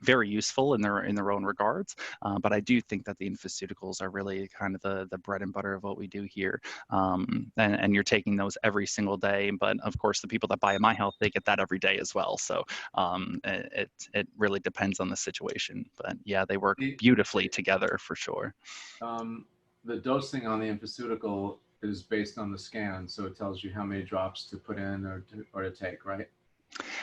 very useful in their own regards, but I do think that the infoceuticals are really kind of the bread and butter of what we do here, and you're taking those every single day. But of course, the people that buy MyHealth, they get that every day as well. So it really depends on the situation. But yeah, they work beautifully together for sure. The dosing on the infoceutical is based on the scan, so it tells you how many drops to put in or to take, right?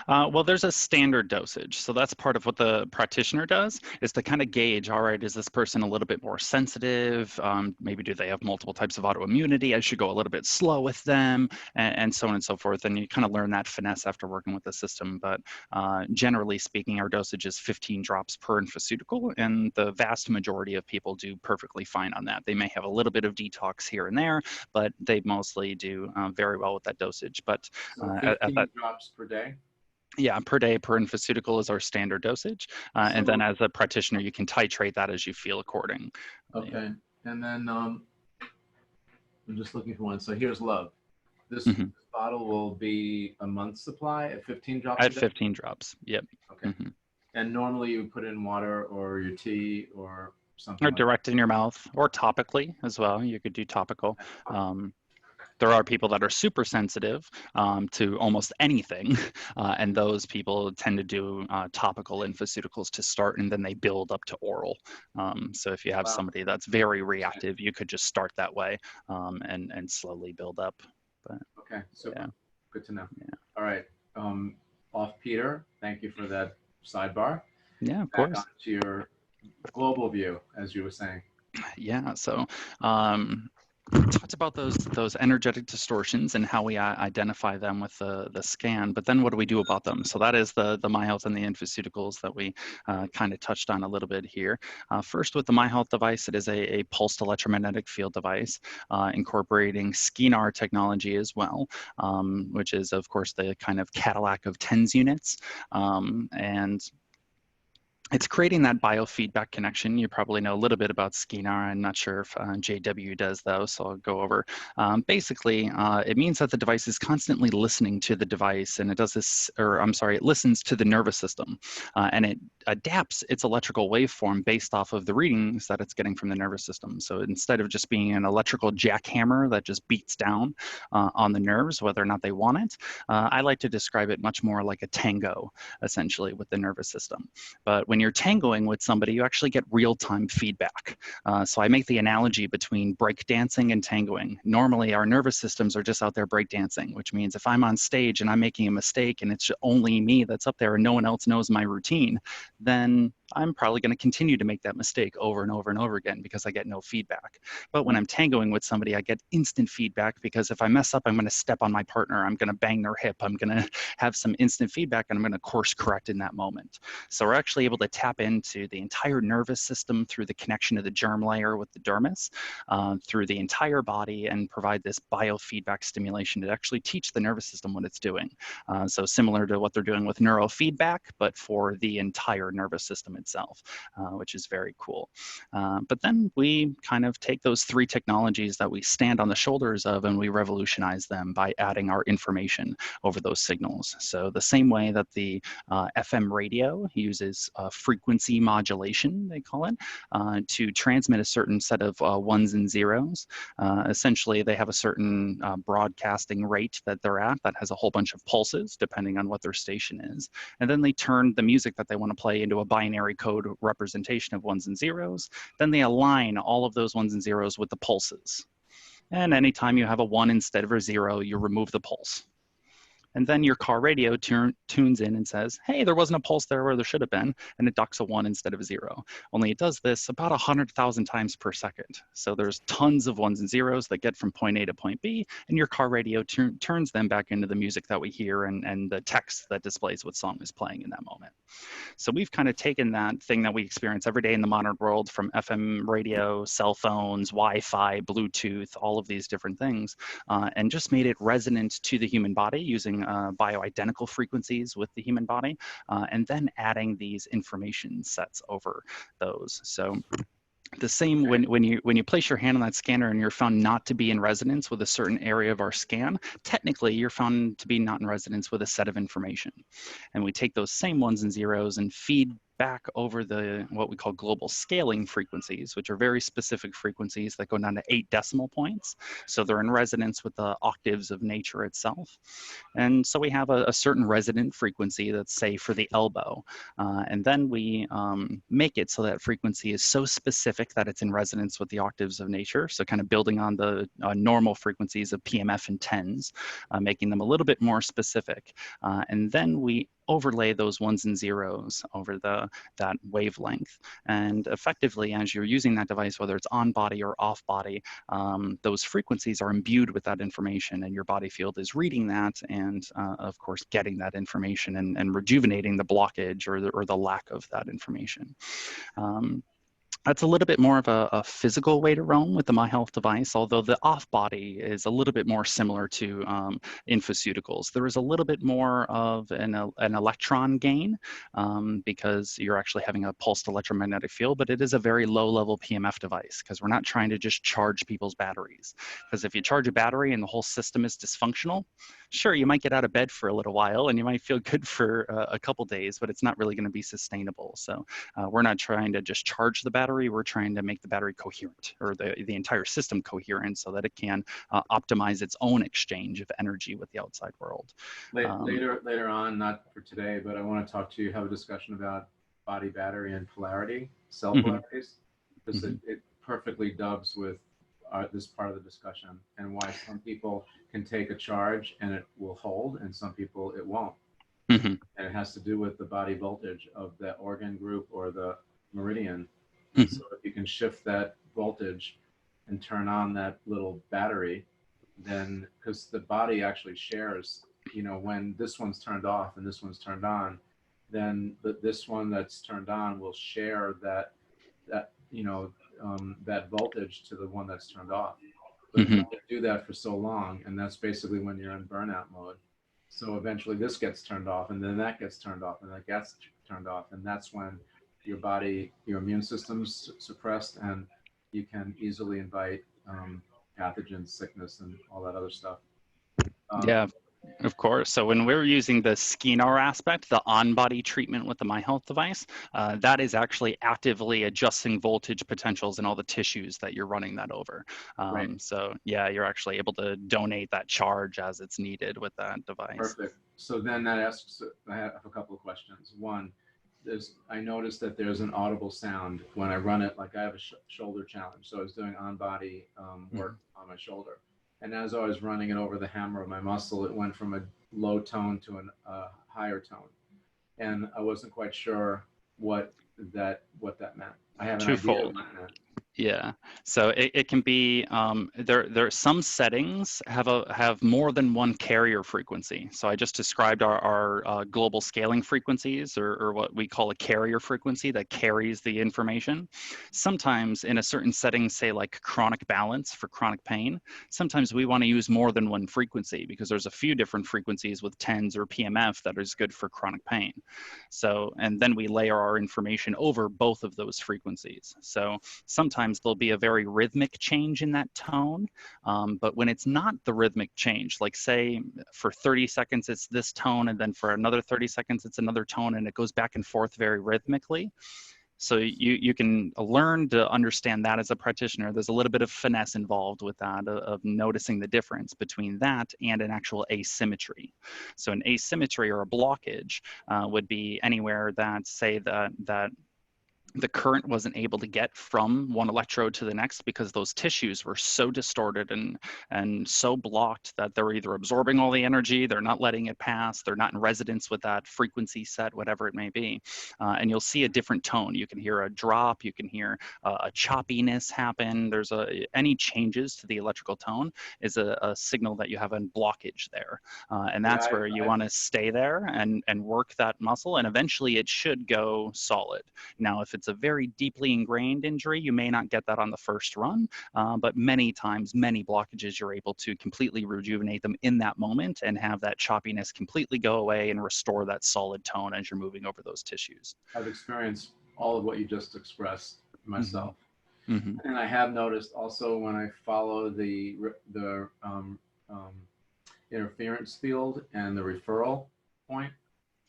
Well, there's a standard dosage. So that's part of what the practitioner does, is to kind of gauge, all right, is this person a little bit more sensitive? Maybe do they have multiple types of autoimmunity? I should go a little bit slow with them, and so on and so forth. And you kind of learn that finesse after working with the system. But generally speaking, our dosage is 15 drops per infoceutical, and the vast majority of people do perfectly fine on that. They may have a little bit of detox here and there, but they mostly do very well with that dosage. But so 15 drops per day? Yeah, per day per infoceutical is our standard dosage. And then as a practitioner, you can titrate that as you feel according. Okay. And then I'm just looking for one. So here's love. This bottle will be a month's supply at 15 drops At 15 drops, yep. Okay. And normally you put in water or your tea or something Or like direct in your mouth, or topically as well. You could do topical. There are people that are super sensitive to almost anything, and those people tend to do topical infoceuticals to start, and then they build up to oral. So if you have that? Wow. somebody that's very reactive, you could just start that way and slowly build up. But Okay, super. yeah, Good to know. yeah, All right. Off Peter, thank you for that sidebar. yeah, of Back course. onto your global view, as you were saying. Yeah, so talked about those energetic distortions and how we identify them with the scan, but then what do we do about them? So that is the MyHealth and the infoceuticals that we kind of touched on a little bit here. First, with the MyHealth device, it is a pulsed electromagnetic field device incorporating SCENAR technology as well, which is of course the kind of Cadillac of TENS units, and it's creating that biofeedback connection. You probably know a little bit about SCENAR. I'm not sure if JW does though, so I'll go over. Basically, it means that the device is constantly listening to the device, and it does this, or I'm sorry, it listens to the nervous system, and it adapts its electrical waveform based off of the readings that it's getting from the nervous system. So instead of just being an electrical jackhammer that just beats down on the nerves, whether or not they want it, I like to describe it much more like a tango, essentially, with the nervous system. But when you're tangoing with somebody, you actually get real-time feedback. So I make the analogy between breakdancing and tangoing. Normally, our nervous systems are just out there breakdancing, which means if I'm on stage and I'm making a mistake and it's only me that's up there and no one else knows my routine, then I'm probably going to continue to make that mistake over and over and over again because I get no feedback. But when I'm tangoing with somebody, I get instant feedback because if I mess up, I'm going to step on my partner, I'm going to bang their hip, I'm going to have some instant feedback, and I'm going to course correct in that moment. So we're actually able to tap into the entire nervous system through the connection of the germ layer with the dermis, through the entire body, and provide this biofeedback stimulation to actually teach the nervous system what it's doing. So similar to what they're doing with neurofeedback, but for the entire nervous system itself, which is very cool. But then we kind of take those three technologies that we stand on the shoulders of and we revolutionize them by adding our information over those signals. So the same way that the FM radio uses frequency modulation, they call it, to transmit a certain set of ones and zeros. Essentially, they have a certain broadcasting rate that they're at that has a whole bunch of pulses, depending on what their station is. And then they turn the music that they want to play into a binary code representation of ones and zeros. Then they align all of those ones and zeros with the pulses. And anytime you have a 1 instead of a 0, you remove the pulse. And then your car radio tunes in and says, hey, there wasn't a pulse there where there should have been, and it ducks a 1 instead of a 0. Only it does this about 100,000 times per second. So there's tons of ones and zeros that get from point A to point B, and your car radio turns them back into the music that we hear and the text that displays what song is playing in that moment. So we've kind of taken that thing that we experience every day in the modern world, from FM radio, cell phones, Wi-Fi, Bluetooth, all of these different things, and just made it resonant to the human body using bioidentical frequencies with the human body, and then adding these information sets over those. So the same when you place your hand on that scanner and you're found not to be in resonance with a certain area of our scan, technically you're found to be not in resonance with a set of information. And we take those same ones and zeros and feed back over the what we call global scaling frequencies, which are very specific frequencies that go down to 8 decimal points. So they're in resonance with the octaves of nature itself. And so we have a certain resonant frequency that's, say, for the elbow. And then we make it so that frequency is so specific that it's in resonance with the octaves of nature. So kind of building on the normal frequencies of PMF and TENS, making them a little bit more specific. And then we overlay those ones and zeros over that wavelength. And effectively, as you're using that device, whether it's on body or off body, those frequencies are imbued with that information, and your body field is reading that and, of course, getting that information and rejuvenating the blockage or the lack of that information. That's a little bit more of a physical way to roam with the MyHealth device, although the off-body is a little bit more similar to infoceuticals. There is a little bit more of an electron gain because you're actually having a pulsed electromagnetic field, but it is a very low-level PMF device because we're not trying to just charge people's batteries. Because if you charge a battery and the whole system is dysfunctional, sure, you might get out of bed for a little while and you might feel good for a couple days, but it's not really going to be sustainable. So we're not trying to just charge the battery. battery, we're trying to make the battery coherent, or the entire system coherent, so that it can optimize its own exchange of energy with the outside world. Later on, not for today, but I want to talk to you, have a discussion about body battery and polarity, cell polarities, because it perfectly dubs with this part of the discussion, and why some people can take a charge and it will hold, and some people it won't. And it has to do with the body voltage of the organ group or the meridian. And so if you can shift that voltage and turn on that little battery, then, because the body actually shares, you know, when this one's turned off and this one's turned on, then this one that's turned on will share that you know, that voltage to the one that's turned off. But you can do that for so long, and that's basically when you're in burnout mode. So eventually this gets turned off, and then that gets turned off, and that gets turned off, and that's when your body, your immune system's suppressed, and you can easily invite pathogens, sickness, and all that other stuff. Yeah, of course. So when we're using the SKINAR aspect, the on-body treatment with the MyHealth device, that is actually actively adjusting voltage potentials in all the tissues that you're running that over. Right. So yeah, you're actually able to donate that charge as it's needed with that device. Perfect. So then that asks, I have a couple of questions. One, I noticed that there's an audible sound when I run it, like I have a shoulder challenge. So I was doing on-body work on my shoulder. And as I was running it over the hammer of my muscle, it went from a low tone to a higher tone. And I wasn't quite sure what that meant. I have an idea of what it meant. Yeah, so it can be there are some settings have more than one carrier frequency. So I just described our global scaling frequencies, or what we call a carrier frequency that carries the information. Sometimes in a certain setting, say like chronic balance for chronic pain, sometimes we want to use more than one frequency, because there's a few different frequencies with TENS or PMF that is good for chronic pain. So, and then we layer our information over both of those frequencies. So sometimes there'll be a very rhythmic change in that tone, but when it's not the rhythmic change, like say for 30 seconds it's this tone, and then for another 30 seconds it's another tone, and it goes back and forth very rhythmically. So you can learn to understand that as a practitioner. There's a little bit of finesse involved with that, of noticing the difference between that and an actual asymmetry. So an asymmetry or a blockage would be anywhere that, say, that the current wasn't able to get from one electrode to the next, because those tissues were so distorted and so blocked that they're either absorbing all the energy, they're not letting it pass, they're not in resonance with that frequency set, whatever it may be. And you'll see a different tone. You can hear a drop, you can hear a choppiness happen. There's any changes to the electrical tone is a signal that you have a blockage there. And that's where you want to stay there and work that muscle, and eventually it should go solid. Now, if it's a very deeply ingrained injury, you may not get that on the first run, but many times, many blockages, you're able to completely rejuvenate them in that moment and have that choppiness completely go away and restore that solid tone as you're moving over those tissues. I've experienced all of what you just expressed myself. And I have noticed also when I follow the interference field and the referral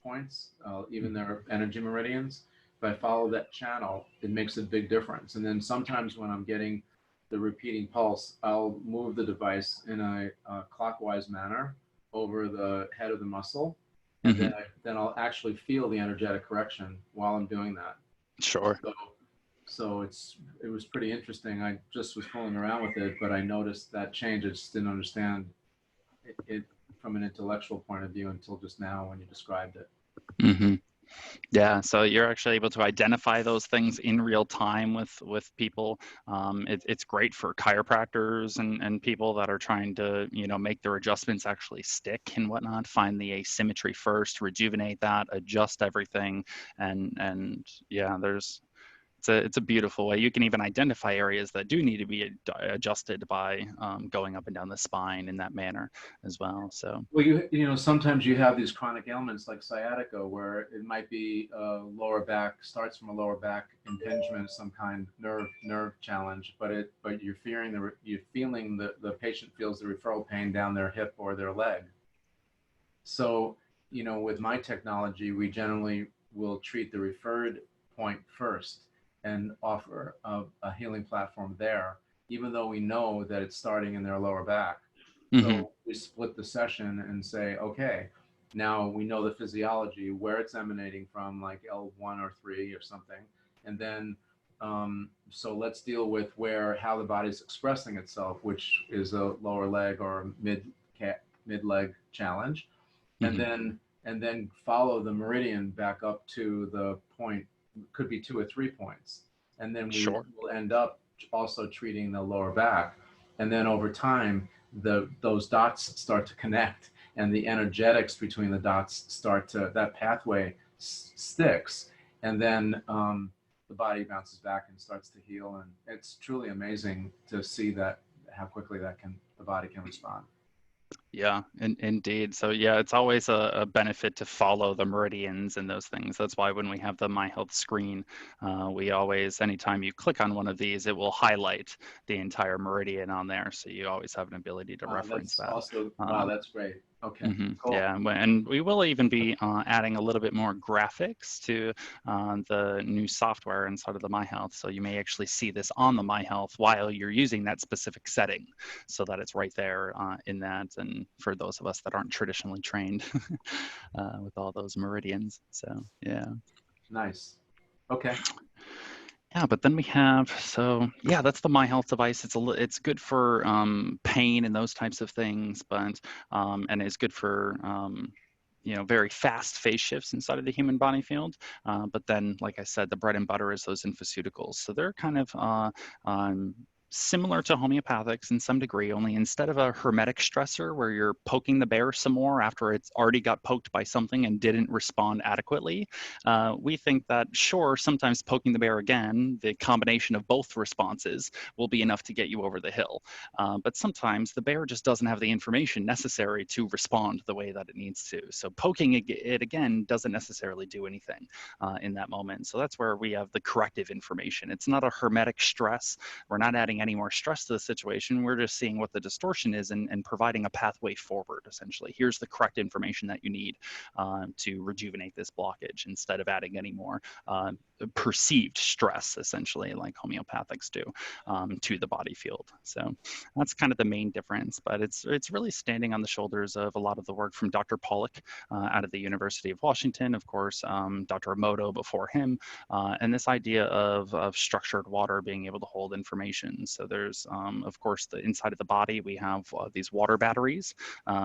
points, even their energy meridians, if I follow that channel, it makes a big difference. And then sometimes when I'm getting the repeating pulse, I'll move the device in a clockwise manner over the head of the muscle, and then I'll actually feel the energetic correction while I'm doing that. Sure. So it was pretty interesting. I just was fooling around with it, but I noticed that change. I just didn't understand it from an intellectual point of view until just now when you described it. Yeah, so you're actually able to identify those things in real time with people. It's great for chiropractors and people that are trying to, you know, make their adjustments actually stick and whatnot. Find the asymmetry first, rejuvenate that, adjust everything, and yeah, it's a beautiful way. You can even identify areas that do need to be adjusted by going up and down the spine in that manner as well. So, well, you know, sometimes you have these chronic ailments like sciatica, where it might be lower back, starts from a lower back impingement, some kind nerve challenge, but you're feeling the patient feels the referral pain down their hip or their leg. So, you know, with my technology, we generally will treat the referred point first, and offer a healing platform there, even though we know that it's starting in their lower back. Hmm. So we split the session and say, okay, now we know the physiology, where it's emanating from, like L1 or 3 or something. And then, so let's deal with how the body's expressing itself, which is a lower leg or mid leg challenge. And Hmm. then follow the meridian back up to the point, could be 2 or 3 points. And then we Sure. will end up also treating the lower back. And then over time, those dots start to connect, and the energetics between the dots that pathway sticks, and then the body bounces back and starts to heal. And it's truly amazing to see that, how quickly the body can respond. Yeah, indeed. So yeah, it's always a benefit to follow the meridians and those things. That's why when we have the My Health screen, we always, anytime you click on one of these, it will highlight the entire meridian on there. So you always have an ability to reference That's that. also, wow, Um, that's great. Okay, cool. Yeah, and we will even be adding a little bit more graphics to the new software inside of the My Health. So you may actually see this on the My Health while you're using that specific setting, so that it's right there in that. And for those of us that aren't traditionally trained with all those meridians, so yeah. Nice. Okay. Yeah, but then we have, so yeah, that's the My Health device. It's good for pain and those types of things, but and it's good for very fast phase shifts inside of the human body field. But then, like I said, the bread and butter is those infoceuticals. So they're kind of similar to homeopathics in some degree, only instead of a hermetic stressor where you're poking the bear some more after it's already got poked by something and didn't respond adequately, we think that, sure, sometimes poking the bear again, the combination of both responses will be enough to get you over the hill. But sometimes the bear just doesn't have the information necessary to respond the way that it needs to. So poking it again doesn't necessarily do anything in that moment. So that's where we have the corrective information. It's not a hermetic stress. We're not adding any more stress to the situation. We're just seeing what the distortion is and providing a pathway forward, essentially. Here's the correct information that you need to rejuvenate this blockage instead of adding any more perceived stress, essentially, like homeopathics do to the body field. So that's kind of the main difference, but it's really standing on the shoulders of a lot of the work from Dr. Pollock out of the University of Washington, of course, Dr. Emoto before him, and this idea of structured water being able to hold information. So there's, of course, the inside of the body, we have these water batteries.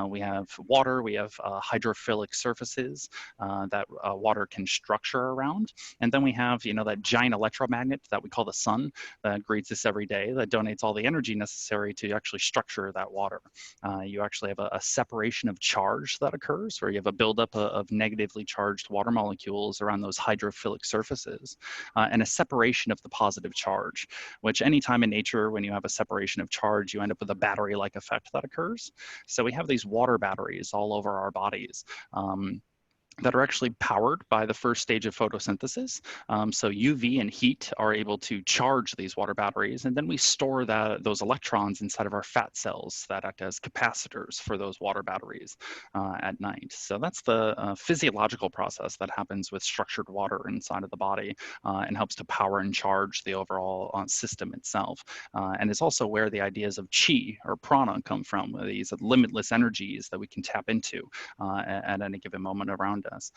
We have water, we have hydrophilic surfaces that water can structure around. And then we have, that giant electromagnet that we call the sun that greets us every day, that donates all the energy necessary to actually structure that water. You actually have a separation of charge that occurs, where you have a buildup of negatively charged water molecules around those hydrophilic surfaces, and a separation of the positive charge, which anytime in nature, when you have a separation of charge, you end up with a battery-like effect that occurs. So we have these water batteries all over our bodies. That are actually powered by the first stage of photosynthesis. So UV and heat are able to charge these water batteries, and then we store those electrons inside of our fat cells that act as capacitors for those water batteries at night. So that's the physiological process that happens with structured water inside of the body and helps to power and charge the overall system itself. And it's also where the ideas of chi or prana come from, these limitless energies that we can tap into at any given moment around us.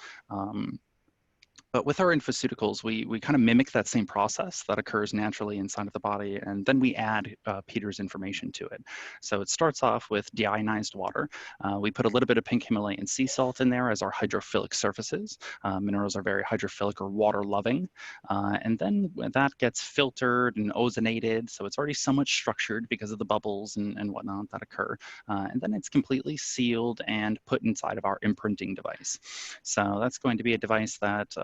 But with our infoceuticals, we kind of mimic that same process that occurs naturally inside of the body, and then we add Peter's information to it. So it starts off with deionized water. We put a little bit of pink Himalayan sea salt in there as our hydrophilic surfaces. Minerals are very hydrophilic or water-loving. And then when that gets filtered and ozonated, so it's already somewhat structured because of the bubbles and whatnot that occur. And then it's completely sealed and put inside of our imprinting device. So that's going to be a device that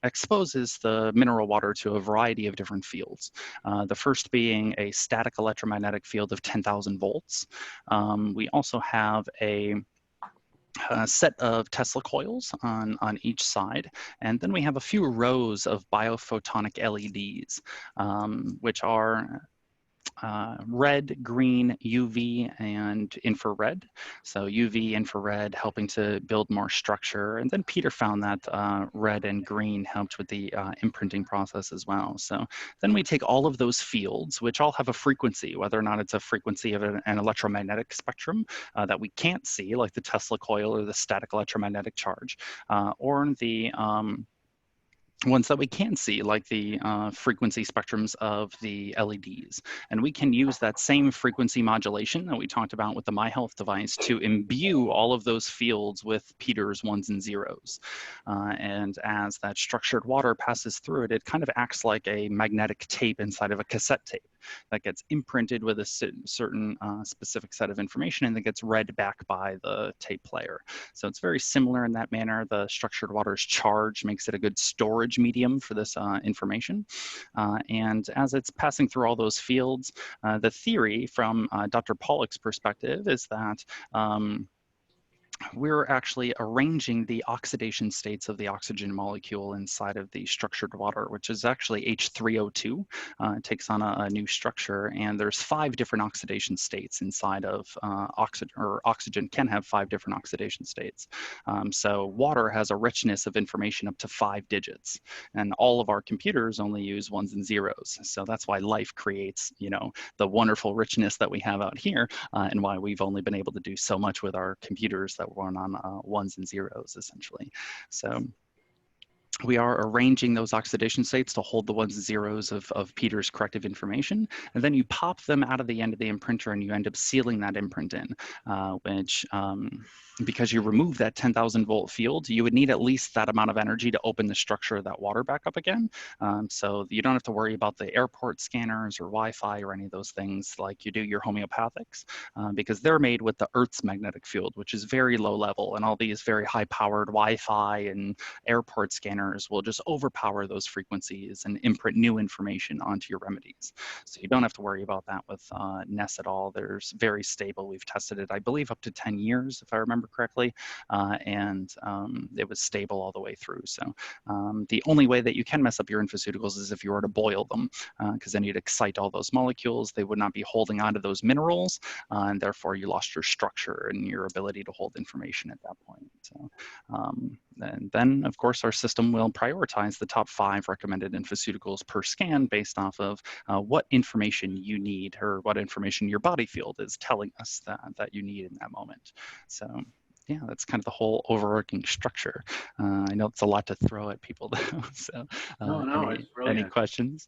exposes the mineral water to a variety of different fields. The first being a static electromagnetic field of 10,000 volts. We also have a set of Tesla coils on each side. And then we have a few rows of biophotonic LEDs, which are red, green, UV, and infrared. So UV, infrared helping to build more structure. And then Peter found that red and green helped with the imprinting process as well. So then we take all of those fields, which all have a frequency, whether or not it's a frequency of an electromagnetic spectrum that we can't see, like the Tesla coil or the static electromagnetic charge, or the ones that we can see, like the frequency spectrums of the LEDs. And we can use that same frequency modulation that we talked about with the MyHealth device to imbue all of those fields with Peter's ones and zeros. And as that structured water passes through it, it kind of acts like a magnetic tape inside of a cassette tape that gets imprinted with a certain specific set of information and then gets read back by the tape player. So it's very similar in that manner. The structured water's charge makes it a good storage medium for this information. And as it's passing through all those fields, the theory from Dr. Pollack's perspective is that we're actually arranging the oxidation states of the oxygen molecule inside of the structured water, which is actually H3O2. It takes on a new structure, and there's 5 different oxidation states inside of oxygen, or oxygen can have 5 different oxidation states. So water has a richness of information up to 5 digits, and all of our computers only use ones and zeros. So that's why life creates, you know, the wonderful richness that we have out here, and why we've only been able to do so much with our computers that run on ones and zeros, essentially. So we are arranging those oxidation states to hold the ones and zeros of Peter's corrective information, and then you pop them out of the end of the imprinter and you end up sealing that imprint in, which because you remove that 10,000 volt field, you would need at least that amount of energy to open the structure of that water back up again. So you don't have to worry about the airport scanners or Wi-Fi or any of those things like you do your homeopathics, because they're made with the Earth's magnetic field, which is very low level, and all these very high powered Wi-Fi and airport scanners will just overpower those frequencies and imprint new information onto your remedies. So you don't have to worry about that with NES at all. There's very stable. We've tested it, I believe, up to 10 years, if I remember correctly, and it was stable all the way through. So the only way that you can mess up your infoceuticals is if you were to boil them, because then you'd excite all those molecules. They would not be holding onto those minerals, and therefore you lost your structure and your ability to hold information at that point. So, and then, of course, our system will prioritize the top 5 recommended infoceuticals per scan based off of what information you need, or what information your body field is telling us that you need in that moment. So yeah, that's kind of the whole overarching structure. I know it's a lot to throw at people though. So No, it's brilliant. any questions?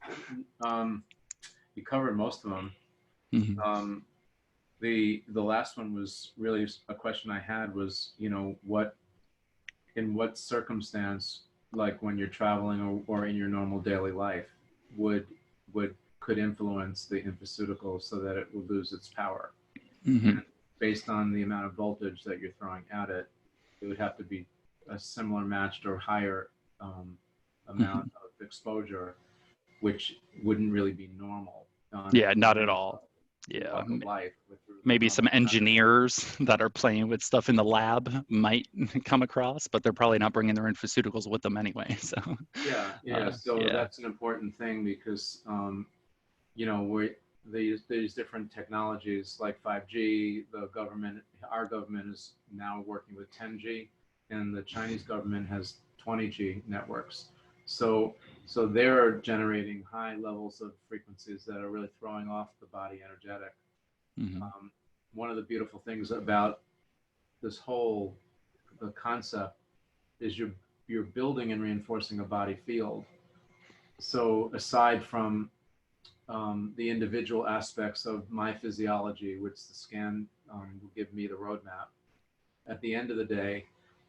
You covered most of them. Mm-hmm. The last one was really a question I had was, you know, in what circumstance, like when you're traveling or in your normal daily life, could influence the infoceutical so that it will lose its power. Mm-hmm. And based on the amount of voltage that you're throwing at it, it would have to be a similar matched or higher amount of exposure, which wouldn't really be normal. Yeah, not at all. Yeah, life maybe some engineers that are playing with stuff in the lab might come across, but they're probably not bringing their infoceuticals with them anyway. So yeah. So that's an important thing because you know, these different technologies like 5G, our government is now working with 10G, and the Chinese government has 20G networks. So they're generating high levels of frequencies that are really throwing off the body energetic. Mm-hmm. One of the beautiful things about this whole concept is you're building and reinforcing a body field. So aside from the individual aspects of my physiology, which the scan will give me the roadmap, at the end of the day,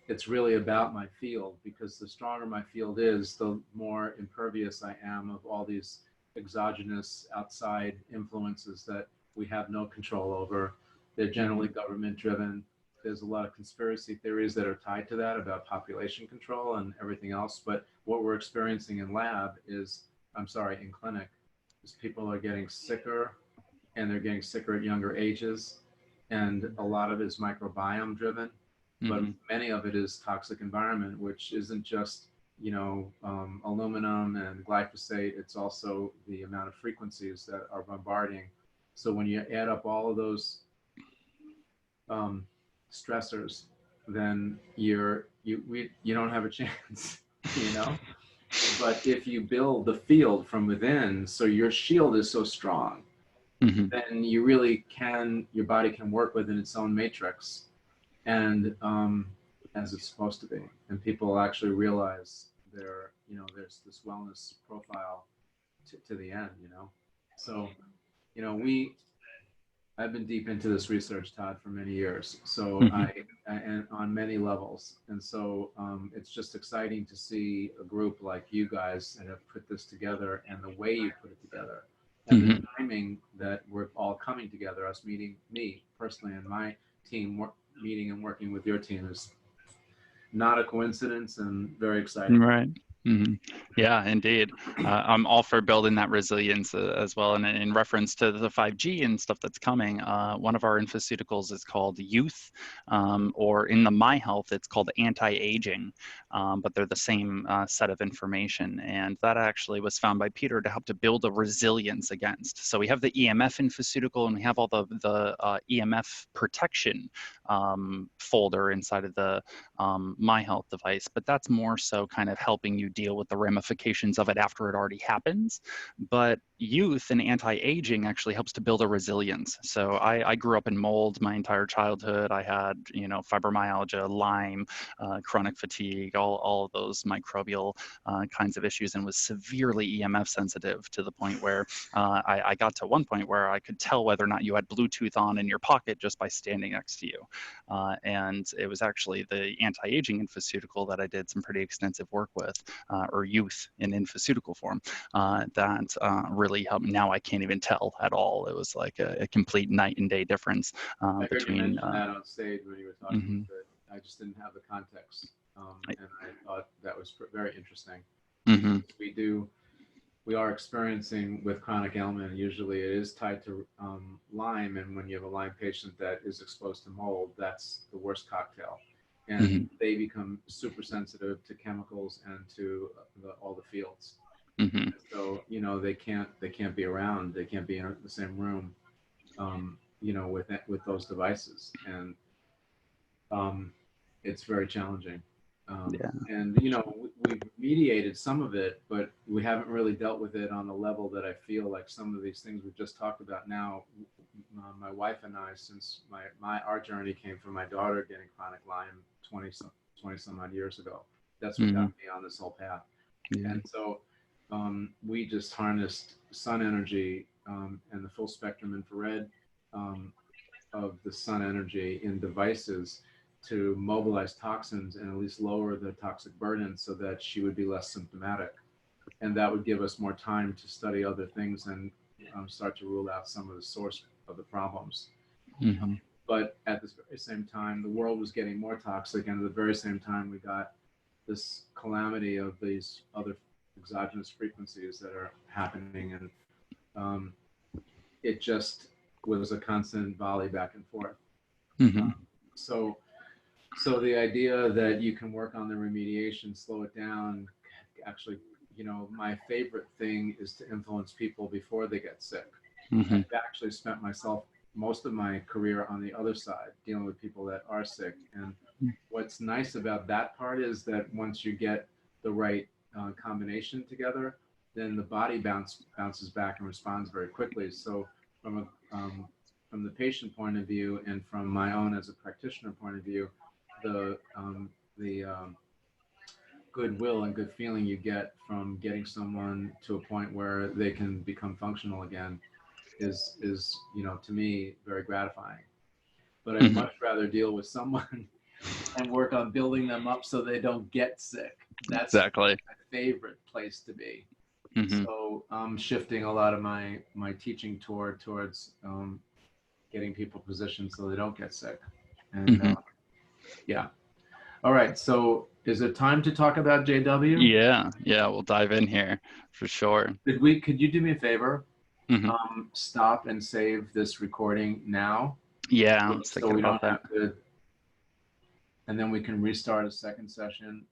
it's really about my field, because the stronger my field is, the more impervious I am of all these exogenous outside influences that we have no control over. They're generally government driven. There's a lot of conspiracy theories that are tied to that about population control and everything else. But what we're experiencing in in clinic, is people are getting sicker, and they're getting sicker at younger ages. And a lot of it is microbiome driven. But many of it is toxic environment, which isn't just aluminum and glyphosate. It's also the amount of frequencies that are bombarding. So when you add up all of those stressors, then you don't have a chance, you know. But if you build the field from within, so your shield is so strong, then you really can, your body can work within its own matrix, and as it's supposed to be. And people actually realize there's this wellness profile to the end, So, I've been deep into this research, Todd, for many years. So and on many levels. And so it's just exciting to see a group like you guys that have put this together, and the way you put it together, and the timing that we're all coming together, us meeting, me personally and my team meeting and working with your team, is not a coincidence and very exciting. Right. Yeah, indeed. I'm all for building that resilience as well. And in reference to the 5G and stuff that's coming, one of our infoceuticals is called Youth, or in the My Health, it's called Anti-Aging, but they're the same set of information. And that actually was found by Peter to help to build a resilience against. So we have the EMF infoceutical, and we have all the EMF protection folder inside of the My Health device, but that's more so kind of helping you deal with the ramifications of it after it already happens. But Youth and anti-aging actually helps to build a resilience. So I grew up in mold my entire childhood. I had, fibromyalgia, Lyme, chronic fatigue, all of those microbial kinds of issues, and was severely EMF sensitive to the point where I got to one point where I could tell whether or not you had Bluetooth on in your pocket just by standing next to you. And it was actually the anti-aging infoceutical that I did some pretty extensive work with, or Youth in infoceutical form, that really helped me. Now I can't even tell at all. It was like a complete night and day difference I between. I heard you mention that on stage when you were talking, but I just didn't have the context, and I thought that was very interesting. We are experiencing with chronic ailment, usually it is tied to Lyme, and when you have a Lyme patient that is exposed to mold, that's the worst cocktail. And they become super sensitive to chemicals and to all the fields. So they can't be around, they can't be in the same room, with those devices, and it's very challenging. And we've mediated some of it, but we haven't really dealt with it on the level that I feel like some of these things we've just talked about now. My wife and I, since our journey came from my daughter getting chronic Lyme 20 some odd years ago. That's what got me on this whole path. And so we just harnessed sun energy and the full spectrum infrared of the sun energy in devices to mobilize toxins and at least lower the toxic burden so that she would be less symptomatic. And that would give us more time to study other things and start to rule out some of the source of the problems. But at the very same time, the world was getting more toxic, and at the very same time, we got this calamity of these other exogenous frequencies that are happening, and it just was a constant volley back and forth. So the idea that you can work on the remediation, slow it down, actually, my favorite thing is to influence people before they get sick. I've actually spent most of my career on the other side, dealing with people that are sick. And what's nice about that part is that once you get the right combination together, then the body bounces back and responds very quickly. So from the patient point of view and from my own as a practitioner point of view, the goodwill and good feeling you get from getting someone to a point where they can become functional again is to me very gratifying. But I'd much rather deal with someone and work on building them up so they don't get sick. That's exactly my favorite place to be. So I'm shifting a lot of my teaching towards getting people positioned so they don't get sick. And yeah. All right. So is it time to talk about JW? Yeah, we'll dive in here for sure. Could you do me a favor? Stop and save this recording now. Yeah, so we don't have to, and then we can restart a second session